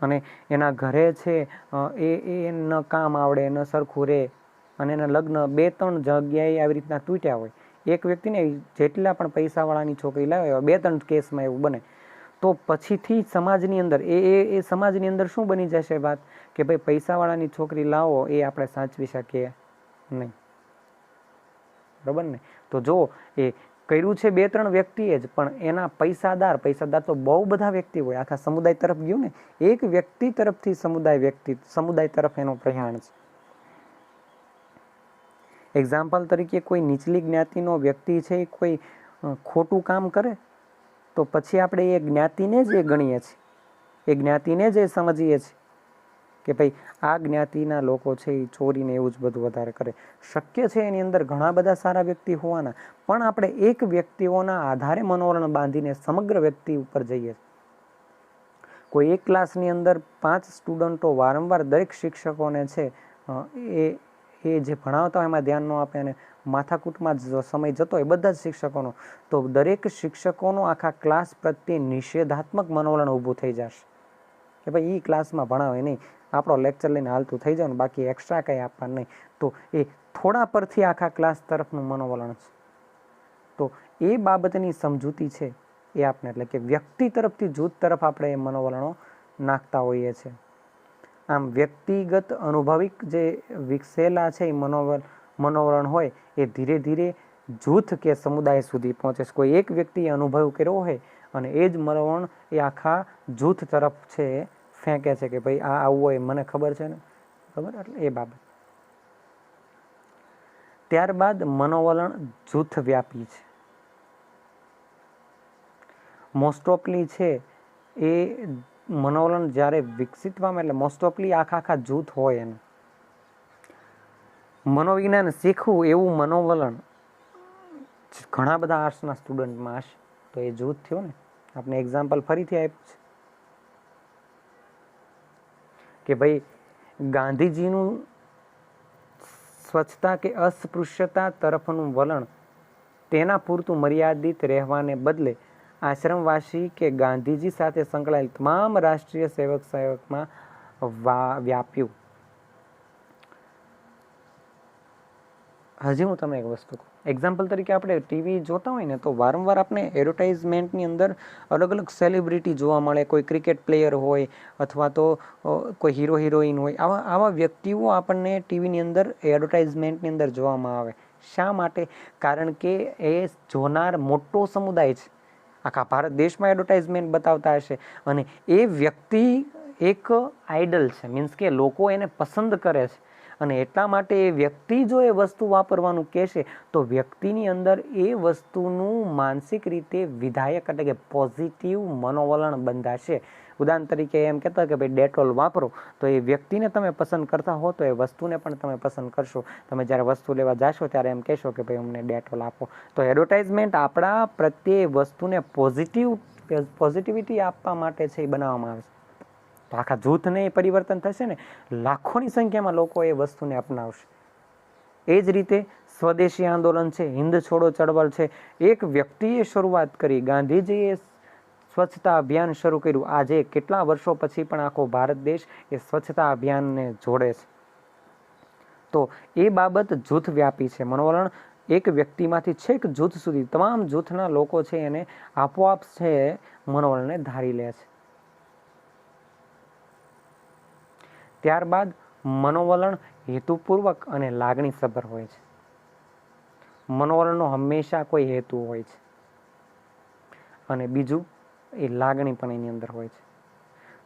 A: અને એના ઘરે છે એ ન કામ આવડે, ન સરખું રહે, અને એના લગ્ન 2-3 જગ્યાએ આવી રીતના તૂટ્યા હોય. એક વ્યક્તિને જેટલા પણ પૈસાવાળાની છોકરી લાવ્યા હોય, 2-3 કેસમાં એવું બને, તો પછીથી સમાજની અંદર એ સમાજની અંદર શું બની જશે વાત કે ભાઈ પૈસાવાળાની છોકરી લાવો એ આપણે સાચવી શકીએ નહીં. બરાબર ને? તો જો એ કર્યું છે 2-3 વ્યક્તિએ જ, પણ એના પૈસાદાર તો બહુ બધા વ્યક્તિ હોય, આખા સમુદાય તરફ ગયું ને. એક વ્યક્તિ તરફથી સમુદાય તરફ એનો પ્રયાણ છે. એક્ઝામ્પલ તરીકે કોઈ નીચલી જ્ઞાતિનો વ્યક્તિ છે, કોઈ ખોટું કામ કરે તો પછી આપણે એ જ્ઞાતિને જ એ ગણીએ છીએ, એ જ્ઞાતિને જ એ સમજીએ છીએ કે ભાઈ આ જ્ઞાતિના લોકો છે એ ચોરીને એવું જ બધું વધારે કરે. શક્ય છે એની અંદર ઘણા બધા સારા વ્યક્તિ હોવાના, પણ આપણે એક વ્યક્તિઓના આધારે મનોવરણ બાંધીને સમગ્ર વ્યક્તિ ઉપર જઈએ. કોઈ એક ક્લાસની અંદર 5 સ્ટુડન્ટો વારંવાર દરેક શિક્ષકોને છે એ જે ભણાવતા હોય એમાં ધ્યાન ન આપે અને માથાકૂટમાં જ સમય જતો હોય બધા જ શિક્ષકોનો, તો દરેક શિક્ષકોનો આખા ક્લાસ પ્રત્યે નિષેધાત્મક મનોવરણ ઊભું થઈ જશે કે ભાઈ એ ક્લાસમાં ભણાવે નહીં, આપણો લેક્ચર લઈને હાલતું થઈ જાય ને બાકી એક્સ્ટ્રા કંઈ આપવાનું નહીં. તો એ થોડા પરથી આખા ક્લાસ તરફનું મનોવલણ છે. તો એ બાબતની સમજૂતી છે એ આપણે એટલે કે વ્યક્તિ તરફથી જૂથ તરફ આપણે એ મનોવલણો નાખતા હોઈએ છીએ. આમ વ્યક્તિગત અનુભવિક જે વિકસેલા છે એ મનોવલણ હોય એ ધીરે ધીરે જૂથ કે સમુદાય સુધી પહોંચે છે. કોઈ એક વ્યક્તિએ અનુભવ કર્યો હોય અને એ જ મનોવલણ એ આખા જૂથ તરફ છે ફેંકે છે કે ભાઈ આ આવું હોય મને ખબર છે ને, ખબર, એટલે એ બાબત. ત્યારબાદ મનોવલણ જૂથ વ્યાપી છે. મોસ્ટ ઓફલી છે એ મનોવલણ જ્યારે વિકસિત પામે એટલે મોસ્ટ ઓફલી આખા જૂથ હોય એનું. મનોવિજ્ઞાન શીખવું એવું મનોવલણ ઘણા બધા આર્ટ્સના સ્ટુડન્ટમાં હશે, તો એ જૂથ થયો ને. આપણે એક્ઝામ્પલ ફરીથી આપ્યું છે કે ભાઈ ગાંધીજીનું સ્વચ્છતા કે અસ્પૃશ્યતા તરફનું વલણ તેના પૂરતું મર્યાદિત રહેવાને બદલે આશ્રમવાસી કે ગાંધીજી સાથે સંકળાયેલ તમામ રાષ્ટ્રીય સેવકમાં વ્યાપ્યું. હજી હું તમને એક વસ્તુ કહું. એક્ઝામ્પલ તરીકે આપણે ટીવી જોતા હોય ને તો વારંવાર આપણે એડવર્ટાઇઝમેન્ટની અંદર અલગ અલગ સેલિબ્રિટી જોવા મળે. કોઈ ક્રિકેટ પ્લેયર હોય અથવા તો કોઈ હીરો હિરોઈન હોય, આવા વ્યક્તિઓ આપણને ટીવીની અંદર એડવર્ટાઇઝમેન્ટની અંદર જોવામાં આવે. શા માટે? કારણ કે એ જોનાર મોટો સમુદાય છે. આખા ભારત દેશમાં એડવર્ટાઇઝમેન્ટ બતાવતા હશે અને એ વ્યક્તિ એક આઇડલ છે, મીન્સ કે લોકો એને પસંદ કરે છે. અને એટલા માટે એ વ્યક્તિ જો એ વસ્તુ વાપરવાનું કહેશે તો વ્યક્તિની અંદર એ વસ્તુનું માનસિક રીતે વિધાયક એટલે કે પોઝિટિવ મનોવલણ બંધાશે. ઉદાહરણ તરીકે એમ કહેતા કે ભાઈ ડેટોલ વાપરો, તો એ વ્યક્તિને તમે પસંદ કરતા હો તો એ વસ્તુને પણ તમે પસંદ કરશો. તમે જ્યારે વસ્તુ લેવા જાશો ત્યારે એમ કહેશો કે ભાઈ અમને ડેટોલ આપો. તો એડવર્ટાઇઝમેન્ટ આપણા પ્રત્યે વસ્તુને પોઝિટિવિટી આપવા માટે છે એ બનાવવામાં આવે છે. તો આખા જૂથને એ પરિવર્તન થશે ને, લાખોની સંખ્યામાં લોકો એ વસ્તુને અપનાવશે. એ જ રીતે સ્વદેશી આંદોલન છે, હિન્દ છોડો ચળવળ છે, એક વ્યક્તિએ શરૂઆત કરી. ગાંધીજીએ સ્વચ્છતા અભિયાન શરૂ કર્યું. આજે કેટલા વર્ષો પછી પણ આખો ભારત દેશ એ સ્વચ્છતા અભિયાનને જોડે છે. તો એ બાબત જૂથ વ્યાપી છે. મનોવલણ એક વ્યક્તિમાંથી છેક જૂથ સુધી તમામ જૂથના લોકો છે એને આપોઆપ છે મનોવલણને ધારી લે છે. ત્યારબાદ મનોવલણ હેતુપૂર્વક અને લાગણીસભર હોય છે. મનોવલણનો હંમેશા કોઈ હેતુ હોય છે અને બીજું એ લાગણી પણ એની અંદર હોય છે.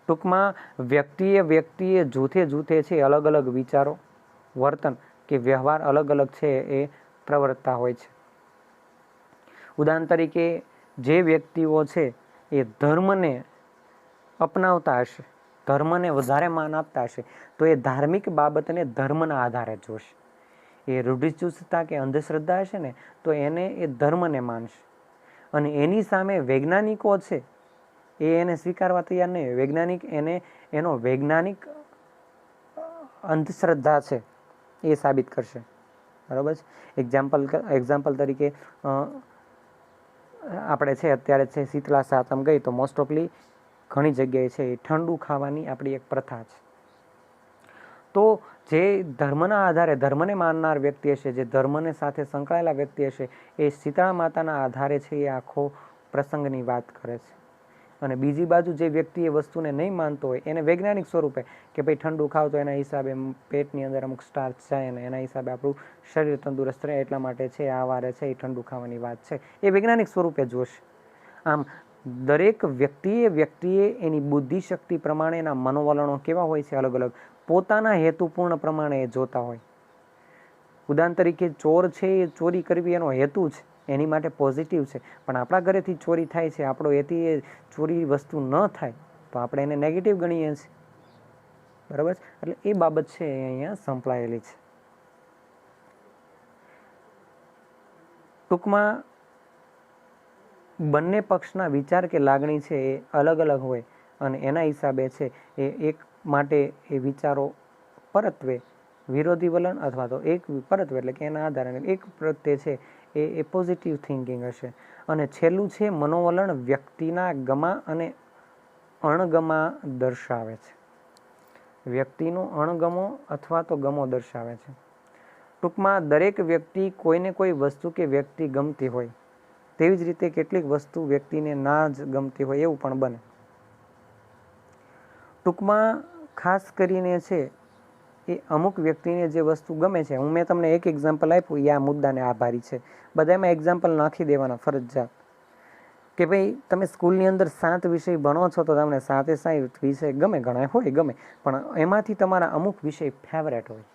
A: ટૂંકમાં વ્યક્તિએ જૂથે છે અલગ અલગ વિચારો, વર્તન કે વ્યવહાર અલગ અલગ છે એ પ્રવર્તતા હોય છે. ઉદાહરણ તરીકે જે વ્યક્તિઓ છે એ ધર્મને અપનાવતા હશે, ધર્મને વધારે માન આપતા હશે, તો એ ધાર્મિક બાબતને ધર્મના આધારે જોશે. એ રૂઢિચુસ્તતા કે અંધશ્રદ્ધા હશે ને તો એને એ ધર્મને માનશે. અને એની સામે વૈજ્ઞાનિકો છે એને સ્વીકારવા તૈયાર નહીં હોય. વૈજ્ઞાનિક એનો વૈજ્ઞાનિક અંધશ્રદ્ધા છે એ સાબિત કરશે. બરાબર છે. એક્ઝામ્પલ તરીકે આપણે છે અત્યારે છે શીતળા સાતમ ગઈ તો મોસ્ટ ઓફલી ઘણી જગ્યાએ છે એ ઠંડુ ખાવાની આપણી એક પ્રથા છે. તો જે ધર્મના આધારે ધર્મને માનનાર વ્યક્તિ હશે, જે ધર્મને સાથે સંકળાયેલા વ્યક્તિ હશે, એ શીતળા માતાના આધારે છે એ આખો પ્રસંગની વાત કરે છે. અને બીજી બાજુ જે વ્યક્તિ એ વસ્તુને નહીં માનતો હોય એને વૈજ્ઞાનિક સ્વરૂપે કે ભાઈ ઠંડુ ખાવ તો એના હિસાબે પેટની અંદર અમુક સ્ટાર્ચ જાય અને એના હિસાબે આપણું શરીર તંદુરસ્ત રહે, એટલા માટે છે આ વારે છે એ ઠંડુ ખાવાની વાત છે, એ વૈજ્ઞાનિક સ્વરૂપે જોશે. આમ દરેક વ્યક્તિએ એની બુદ્ધિશક્તિ પ્રમાણે એના મનોવલણો કેવા હોય છે અલગ અલગ, પોતાના હેતુપૂર્ણ પ્રમાણે એ જોતા હોય. ઉદાહરણ તરીકે ચોર છે એ ચોરી કરવી એનો હેતુ છે, એની માટે પોઝિટિવ છે. પણ આપણા ઘરેથી ચોરી થાય છે, આપણો એથી એ ચોરી વસ્તુ ન થાય તો આપણે એને નેગેટિવ ગણીએ છીએ. બરાબર છે. એટલે એ બાબત છે એ અહીંયા સંકળાયેલી છે. ટૂંકમાં બંને પક્ષના વિચાર કે લાગણી છે એ અલગ અલગ હોય અને એના હિસાબે છે એ એક માટે એ વિચારો પરત્વે વિરોધી વલણ અથવા તો એક પરત્વે એટલે કે એના આધારે એક પ્રત્યે છે એ પોઝિટિવ થિંકિંગ હશે. અને છેલ્લું છે મનોવલણ વ્યક્તિના ગમા અને અણગમા દર્શાવે છે. વ્યક્તિનો અણગમો અથવા તો ગમો દર્શાવે છે. ટૂંકમાં દરેક વ્યક્તિ કોઈને કોઈ વસ્તુ કે વ્યક્તિ ગમતી હોય, તેવી જ રીતે કેટલીક વસ્તુ વ્યક્તિને ના જ ગમતી હોય એવું પણ બને. ટૂંકમાં ખાસ કરીને છે એ અમુક વ્યક્તિને જે વસ્તુ ગમે છે, મેં તમને એક એક્ઝામ્પલ આપ્યું, એ આ મુદ્દાને આભારી છે. બધામાં એક્ઝામ્પલ નાખી દેવાના ફરજિયાત કે ભાઈ તમે સ્કૂલની અંદર 7 વિષય ભણો છો તો તમને 7 વિષય ગમે, ઘણા હોય ગમે, પણ એમાંથી તમારા અમુક વિષય ફેવરેટ હોય.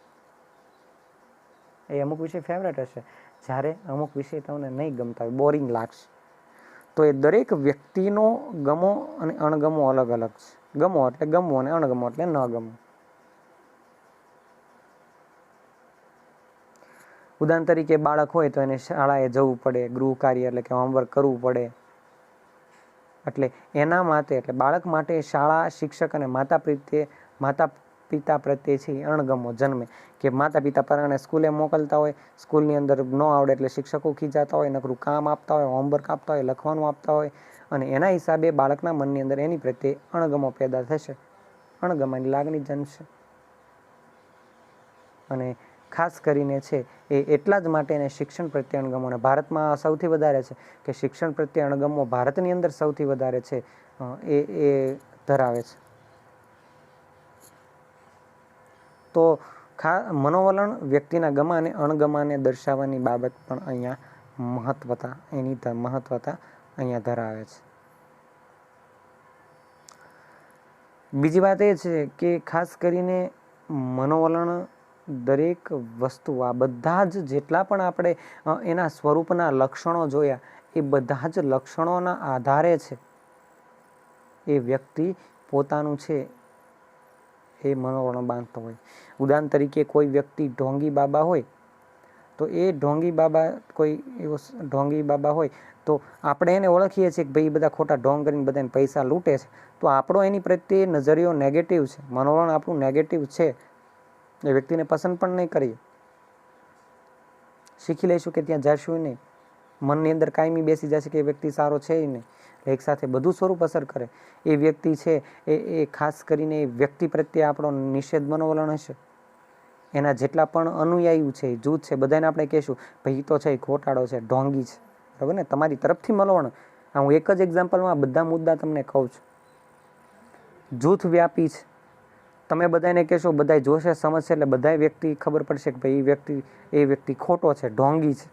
A: એ અમુક વિષય ફેવરેટ હશે, જ્યારે અમુક વિષય તમને નહીં ગમતા હોય, બોરિંગ લાગશે. તો એ દરેક વ્યક્તિનો ગમો અને અણગમો અલગ અલગ છે. ગમો એટલે ગમવો અને અણગમો એટલે ન ગમવું. ઉદાહરણ તરીકે બાળક હોય તો એને શાળાએ જવું પડે, ગૃહ કાર્ય એટલે કે હોમવર્ક કરવું પડે. એટલે એના માટે એટલે બાળક માટે શાળા, શિક્ષક અને માતા પિતા પ્રત્યે છે અણગમો જન્મે કે માતા પિતા પરાણે સ્કૂલે મોકલતા હોય, સ્કૂલની અંદર ન આવડે એટલે શિક્ષકો ખીજાતા હોય, નકરું કામ આપતા હોય, હોમવર્ક આપતા હોય, લખવાનું આપતા હોય, અને એના હિસાબે બાળકના મનની અંદર એની પ્રત્યે અણગમો પેદા થશે, અણગમાની લાગણી જન્મશે. અને ખાસ કરીને છે એ એટલા જ માટે એને શિક્ષણ પ્રત્યે અણગમો, અને ભારતમાં સૌથી વધારે છે કે શિક્ષણ પ્રત્યે અણગમો ભારતની અંદર સૌથી વધારે છે એ ધરાવે છે. તો મનોવલણ વ્યક્તિના ગમા અને અણગમાને દર્શાવવાની બાબત પણ અહીંયા મહત્વતા અહીંયા ધરાવે છે. બીજી વાત એ છે કે ખાસ કરીને મનોવલણ દરેક વસ્તુ, આ બધા જ જેટલા પણ આપણે એના સ્વરૂપના લક્ષણો જોયા, એ બધા જ લક્ષણોના આધારે છે એ વ્યક્તિ પોતાનું છે એ મનોવલણ બાંધતો હોય. ઉદાહરણ તરીકે કોઈ વ્યક્તિ ઢોંગી બાબા હોય તો એ ઢોંગી બાબા હોય તો આપણે એને ઓળખીએ છીએ કે ભાઈ બધા ખોટા ઢોંગ કરીને બધાને પૈસા લૂંટે છે, તો આપણો એની પ્રત્યે નજરિયો નેગેટિવ છે, મનોવલણ આપણું નેગેટિવ છે. એ વ્યક્તિને પસંદ પણ નહીં કરીએ, શીખી લઈશું કે ત્યાં જશું નહીં, મનની અંદર કાયમી બેસી જશે કે એ વ્યક્તિ સારો છે નહીં. એક સાથે બધું સ્વરૂપ અસર કરે. એ વ્યક્તિ છે એ ખાસ કરીને એ વ્યક્તિ પ્રત્યે આપણો નિષેધ મનોવલણ હશે. એના જેટલા પણ અનુયાયી છે, જૂથ છે, બધાને આપણે કહેશું ભાઈ તો છે, ખોટાડો છે, ઢોંગી છે, બરાબર ને. તમારી તરફથી મનોવલણ, હું એક જ એક્ઝામ્પલમાં બધા મુદ્દા તમને કહું છું. જૂથ વ્યાપી છે, તમે બધાને કહેશો, બધા જોશે, સમજશે, એટલે બધા વ્યક્તિ ખબર પડશે કે ભાઈ એ વ્યક્તિ ખોટો છે, ઢોંગી છે,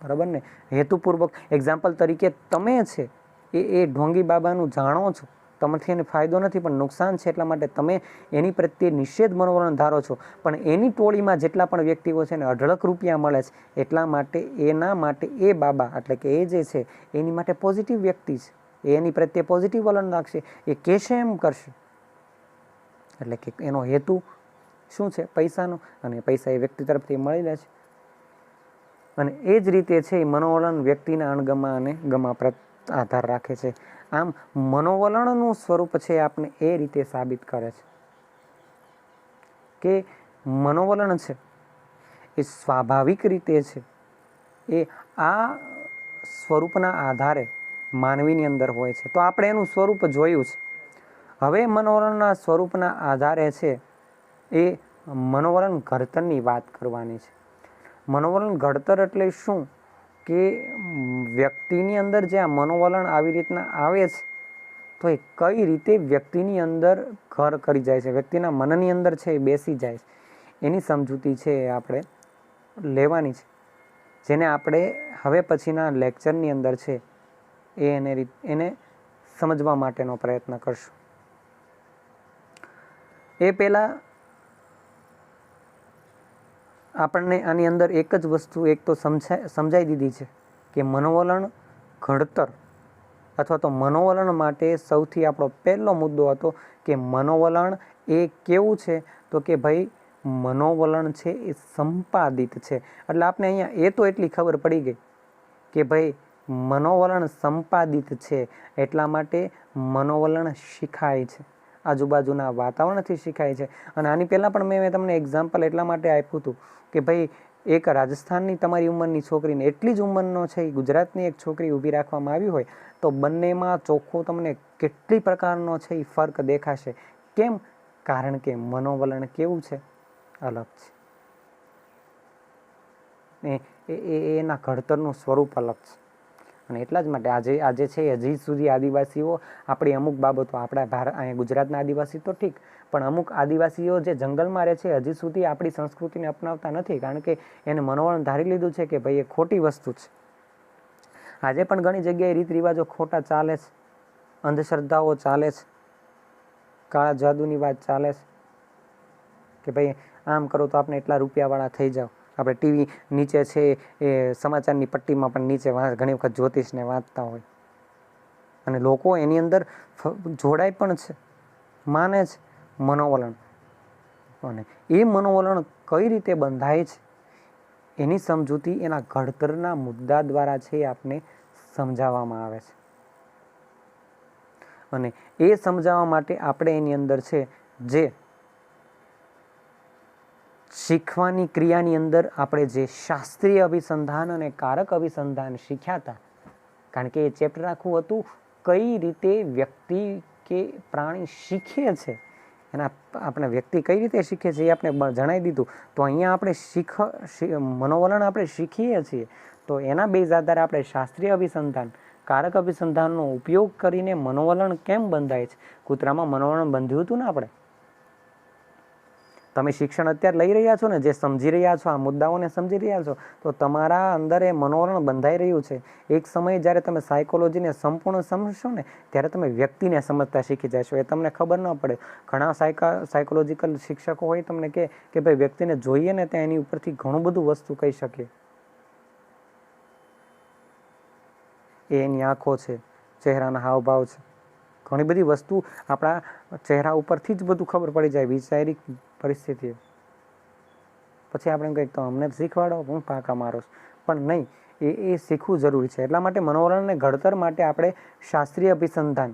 A: બરાબર ને. હેતુપૂર્વક એક્ઝામ્પલ તરીકે તમે છે એ ઢોંગી બાબાનું જાણો છો, તમારથી એને ફાયદો નથી પણ નુકસાન છે, એટલા માટે તમે એની પ્રત્યે નિષેધ મનોવલણ ધારો છો. પણ એની ટોળીમાં જેટલા પણ વ્યક્તિઓ છે ને અઢળક રૂપિયા મળે છે, એટલા માટે એના માટે એ બાબા એટલે કે એ જે છે એની માટે પોઝિટિવ વ્યક્તિ છે, એની પ્રત્યે પોઝિટિવ વલણ રાખશે, એ કહેશે એમ કરશે. એટલે કે એનો હેતુ શું છે? પૈસાનો, અને પૈસા એ વ્યક્તિ તરફથી મળી રહે છે. અને એ જ રીતે છે મનોવલણ વ્યક્તિના અણગમા અને ગમા પર આધાર રાખે છે. આમ મનોવલણનું સ્વરૂપ છે આપણે એ રીતે સાબિત કરે છે કે મનોવલણ છે એ સ્વાભાવિક રીતે છે એ આ સ્વરૂપના આધારે માનવીની અંદર હોય છે. તો આપણે એનું સ્વરૂપ જોયું છે. હવે મનોવલણના સ્વરૂપના આધારે છે એ મનોવલણ ઘડતરની વાત કરવાની છે. મનોવલણ ઘડતર એટલે શું કે વ્યક્તિની અંદર જે આ મનોવલણ આવી રીતના આવે છે તો એ કઈ રીતે વ્યક્તિની અંદર ઘર કરી જાય છે, વ્યક્તિના મનની અંદર છે એ બેસી જાય છે, એની સમજૂતી છે એ આપણે લેવાની છે, જેને આપણે હવે પછીના લેક્ચરની અંદર છે એને સમજવા માટેનો પ્રયત્ન કરશું. એ પહેલાં આપણને આની અંદર એક જ વસ્તુ એક તો સમજાઈ દીધી છે કે મનોવલણ ઘડતર અથવા તો મનોવલણ માટે સૌથી આપણો પહેલો મુદ્દો હતો કે મનોવલણ એ કેવું છે, તો કે ભાઈ મનોવલણ છે એ સંપાદિત છે. એટલે આપણે અહીંયા એ તો એટલી ખબર પડી ગઈ કે ભાઈ મનોવલણ સંપાદિત છે, એટલા માટે મનોવલણ શીખાય છે, આજુબાજુના વાતાવરણથી શીખાય છે. અને આની પહેલાં પણ મેં તમને એક્ઝામ્પલ એટલા માટે આપ્યું હતું કે ભાઈ એક રાજસ્થાનની તમારી ઉંમરની છોકરીને એટલી જ ઉંમરનો છે એ ગુજરાતની એક છોકરી ઊભી રાખવામાં આવી હોય તો બંનેમાં ચોખ્ખો તમને કેટલી પ્રકારનો છે એ ફર્ક દેખાશે. કેમ? કારણ કે મનોવલણ કેવું છે? અલગ છે. એના ઘડતરનું સ્વરૂપ અલગ છે. અને એટલા જ માટે આજે છે હજી સુધી આદિવાસીઓ આપણી અમુક બાબતો, આપણા અહીંયા ગુજરાતના આદિવાસી તો ઠીક, પણ અમુક આદિવાસીઓ જે જંગલમાં રહે છે હજી સુધી આપણી સંસ્કૃતિને અપનાવતા નથી, કારણ કે એને મનોવલણ ધારી લીધું છે કે ભાઈ એ ખોટી વસ્તુ છે. આજે પણ ઘણી જગ્યાએ રીત રિવાજો ખોટા ચાલે છે, અંધશ્રદ્ધાઓ ચાલે છે, કાળા જાદુની વાત ચાલે છે કે ભાઈ આમ કરો તો આપણે એટલા રૂપિયાવાળા થઈ જાઓ. આપણે ટીવી નીચે છે એ સમાચારની પટ્ટીમાં પણ નીચે ઘણી વખત જ્યોતિષને વાંચતા હોય અને લોકો એની અંદર જોડાય પણ છે, માને છે મનોવલણ. અને એ મનોવલણ કઈ રીતે બંધાય છે એની સમજૂતી એના ઘડતરના મુદ્દા દ્વારા છે એ આપને સમજાવવામાં આવે છે. અને એ સમજાવવા માટે આપણે એની અંદર છે જે શીખવાની ક્રિયાની અંદર આપણે જે શાસ્ત્રીય અભિસંધાન અને કારક અભિસંધાન શીખ્યા હતા, કારણ કે એ ચેપ્ટર આખું હતું કઈ રીતે વ્યક્તિ કે પ્રાણી શીખે છે, એના આપણે વ્યક્તિ કઈ રીતે શીખે છે એ આપણે જણાવી દીધું. તો અહીંયા આપણે મનોવલણ આપણે શીખીએ છીએ તો એના બેઝ આધારે આપણે શાસ્ત્રીય અભિસંધાન, કારક અભિસંધાનનો ઉપયોગ કરીને મનોવલણ કેમ બંધાય છે. કૂતરામાં મનોવલણ બંધ્યું હતું ને આપણે. તમે શિક્ષણ અત્યારે લઈ રહ્યા છો ને, જે સમજી રહ્યા છો, આ મુદ્દાઓને સમજી રહ્યા છો, તો તમારા અંદર એ મનોવલણ બંધાઈ રહ્યું છે. એક સમયે જ્યારે તમે સાયકોલોજીને સંપૂર્ણ સમજશો ને ત્યારે તમે વ્યક્તિને સમજતા શીખી જશો. એ તમને ખબર ન પડે. ઘણા સાયકોલોજીકલ શિક્ષકો હોય તમને કે ભાઈ વ્યક્તિને જોઈએ ને ત્યાં એની ઉપરથી ઘણું બધું વસ્તુ કહી શકીએ. એની આંખો છે, ચહેરાના હાવભાવ છે, ઘણી બધી વસ્તુ આપણા ચહેરા ઉપરથી જ બધું ખબર પડી જાય વિચારિક પરિસ્થિતિ. પછી આપણે કંઈક તો અમને શીખવાડો, હું પાકા મારો, પણ નહીં, એ શીખવું જરૂરી છે. એટલા માટે મનોવલણને ઘડતર માટે આપણે શાસ્ત્રીય અભિસંધાન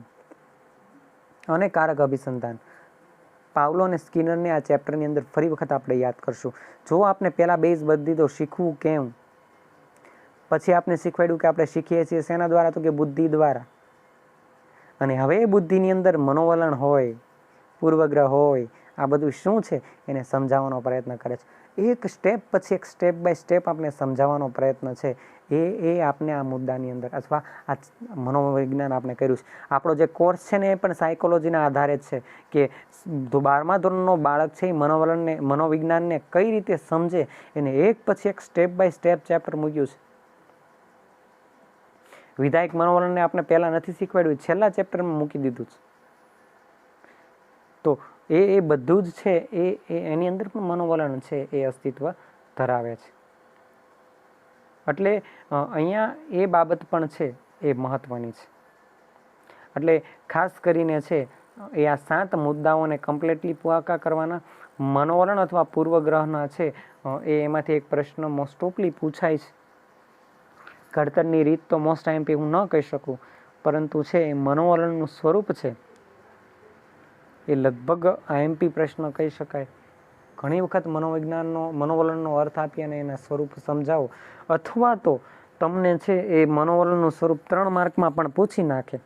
A: અને કારક અભિસંધાન, પાવલો અને સ્કિનરને આ ચેપ્ટરની અંદર ફરી વખત આપણે યાદ કરશું. જો આપણે પહેલા બેઝ બદલી તો શીખવું કેમ, પછી આપણે શીખવાડ્યું કે આપણે શીખીએ છીએ શેના દ્વારા, તો કે બુદ્ધિ દ્વારા. અને હવે એ બુદ્ધિની અંદર મનોવલણ હોય, પૂર્વગ્રહ હોય, આ બધું શું છે એને સમજાવવાનો પ્રયત્ન કરે છે. એક સ્ટેપ પછી એક સ્ટેપ બાય સ્ટેપ આપણે સમજાવવાનો પ્રયત્ન છે એ આપણે આ મુદ્દાની અંદર અથવા આ મનોવિજ્ઞાન આપણે કર્યું છે. આપણો જે કોર્સ છે ને એ પણ સાયકોલોજીના આધારે જ છે કે 12મા ધોરણનો બાળક છે એ મનોવિજ્ઞાનને કઈ રીતે સમજે એને એક પછી એક સ્ટેપ બાય સ્ટેપ ચેપ્ટર મૂક્યું છે. વિધાયક મનોવલણને આપણે પહેલાં નથી શીખવાડ્યું, છેલ્લા ચેપ્ટરમાં મૂકી દીધું છે. તો એ બધું જ છે એની અંદર પણ મનોવલણ છે એ અસ્તિત્વ ધરાવે છે. એટલે અહીંયા એ બાબત પણ છે એ મહત્વની છે. એટલે ખાસ કરીને છે એ આ 7 મુદ્દાઓને કમ્પ્લીટલી પાકા કરવાના. મનોવલણ અથવા પૂર્વગ્રહના છે એમાંથી એક પ્રશ્ન મોસ્ટ ઓફલી પૂછાય છે. ઘડતરની રીત તો મોસ્ટ આઈએમપી હું ન કહી શકું, પરંતુ છે એ મનોવલણનું સ્વરૂપ છે એ લગભગ આઈએમપી પ્રશ્ન કહી શકાય. ઘણી વખત મનોવલણનો અર્થ આપી અને એના સ્વરૂપ સમજાવો, અથવા તો તમને છે એ મનોવલણનું સ્વરૂપ 3 માર્કમાં પણ પૂછી નાખે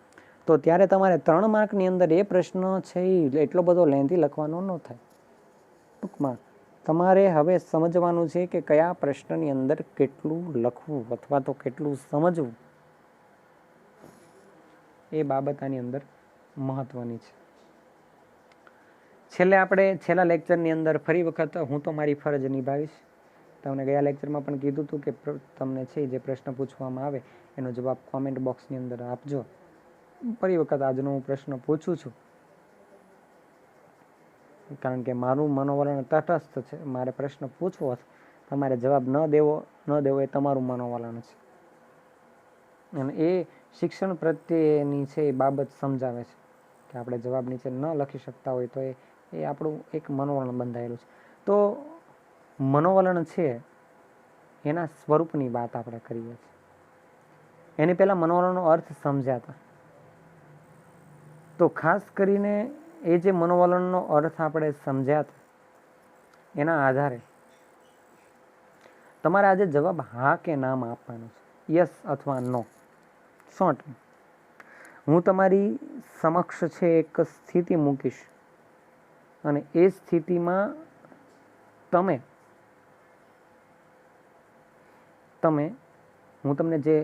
A: તો ત્યારે તમારે 3 માર્કની અંદર એ પ્રશ્ન છે એ એટલો બધો લેન્થી લખવાનો ન થાય. ટૂંકમાં તમારે હવે સમજવાનું છે કે કયા પ્રશ્નની અંદર કેટલું લખવું અથવા તો કેટલું સમજવું, એ બાબત આની અંદર મહત્વની છે. છેલ્લા લેક્ચરની અંદર ફરી વખત હું તો મારી ફરજ નિભાવીશ. તમને ગયા લેક્ચરમાં પણ કીધું હતું કે તમને છે જે પ્રશ્ન પૂછવામાં આવે એનો જવાબ કોમેન્ટ બોક્સની અંદર આપજો. ફરી વખત આજનો હું પ્રશ્ન પૂછું છું, કારણ કે મારું મનોવલણ તટસ્થ છે. મારે પ્રશ્ન પૂછવો, તમારે જવાબ ન દેવો એ તમારું મનોવલણ છે. અને એ શિક્ષણ પ્રત્યેની છે એ બાબત સમજાવે છે કે આપણે જવાબ નીચે ન લખી શકતા હોય તો એ આપણું એક મનોવલણ બંધાયેલું છે. તો મનોવલણ છે એના સ્વરૂપની વાત આપણે કરીએ છીએ. એની પહેલાં મનોવલણનો અર્થ સમજ્યા હતા. તો ખાસ કરીને એ જે મનોવલણનો અર્થ આપણે સમજ્યા હતા એના આધારે તમારે આજે જવાબ હા કે નામાં આપવાનો છે, યસ અથવા નો. શોર્ટ હું તમારી સમક્ષ છે એક સ્થિતિ મૂકીશ અને એ સ્થિતિમાં તમે હું તમને જે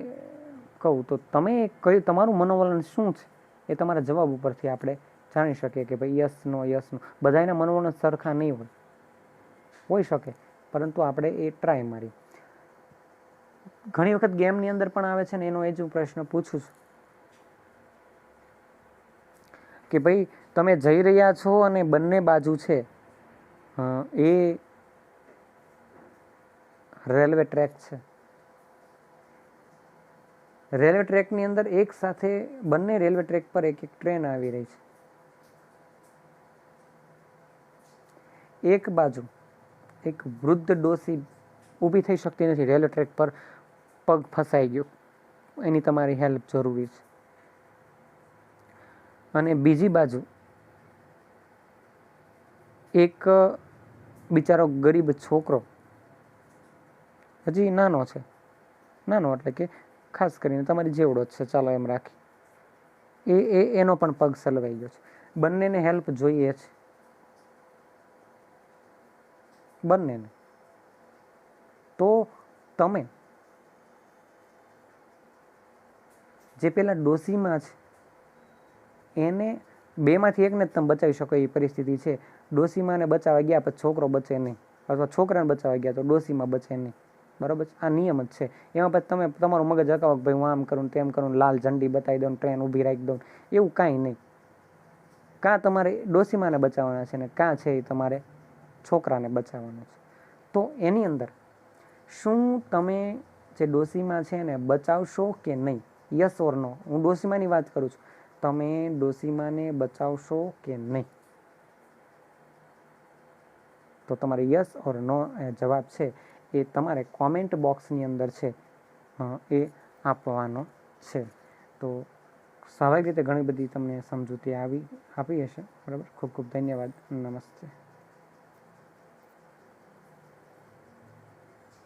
A: કહું તો તમે કયું તમારું મનોવલણ શું છે એ તમારા જવાબ ઉપરથી આપણે જાણી શકીએ કે ભાઈ યસ નો. બધાના મનોવલણ સરખા નહીં હોઈ શકે, પરંતુ આપણે એ ટ્રાય મારી. ઘણી વખત ગેમની અંદર પણ આવે છે ને એનો એ જ હું પ્રશ્ન પૂછું છું કે ભાઈ તમે જઈ રહ્યા છો અને બંને બાજુ છે એ રેલવે ટ્રેક છે. રેલવે ટ્રેકની અંદર એક સાથે બંને રેલવે ટ્રેક પર એક ટ્રેન આવી રહી છે. એક બાજુ એક વૃદ્ધ ડોસી ઊભી થઈ શકતી નથી, રેલવે ટ્રેક પર પગ ફસાઈ ગયો, એની તમારી હેલ્પ જરૂરી છે. અને બીજી બાજુ એક બિચારો ગરીબ છોકરો હજી નાનો છે, નાનો એટલે કે ખાસ કરીને તમારી જેવડો જ છે, ચાલો એમ રાખી, એનો પણ પગ સલવાઈ ગયો છે. બંનેને હેલ્પ જોઈએ છે, બંનેને. તો તમે જે પેલા ડોસીમાં છે એને બેમાંથી એકને જ તમે બચાવી શકો એ પરિસ્થિતિ છે. ડોસીમાને બચાવવા ગયા પછી છોકરો બચે નહીં, અથવા છોકરાને બચાવવા ગયા તો ડોસીમાં બચે નહીં. બરાબર છે, આ નિયમ જ છે. એમાં પછી તમે તમારું મગજ હકાવો કે ભાઈ હું આમ કરું તેમ કરું, લાલ ઝંડી બતાવી દઉં, ટ્રેન ઊભી રાખી દઉં, એવું કાંઈ નહીં. કાં તમારે ડોસીમાને બચાવવાના છે ને કાં છે એ તમારે છોકરાને બચાવવાનો છે. તો એની અંદર શું તમે જે ડોસીમાં છે એને બચાવશો કે નહીં? યસ ઓર નો. હું ડોસીમાની વાત કરું છું. તમે ડોસીમાને બચાવશો કે નહીં? તો તમારે યસ ઓર નો જવાબ છે એ તમારે કોમેન્ટ બોક્સની અંદર છે એ આપવાનો છે. તો સ્વાભાવિક રીતે ઘણી બધી તમને સમજૂતી આપી હશે. બરાબર, ખૂબ ખૂબ ધન્યવાદ. નમસ્તે.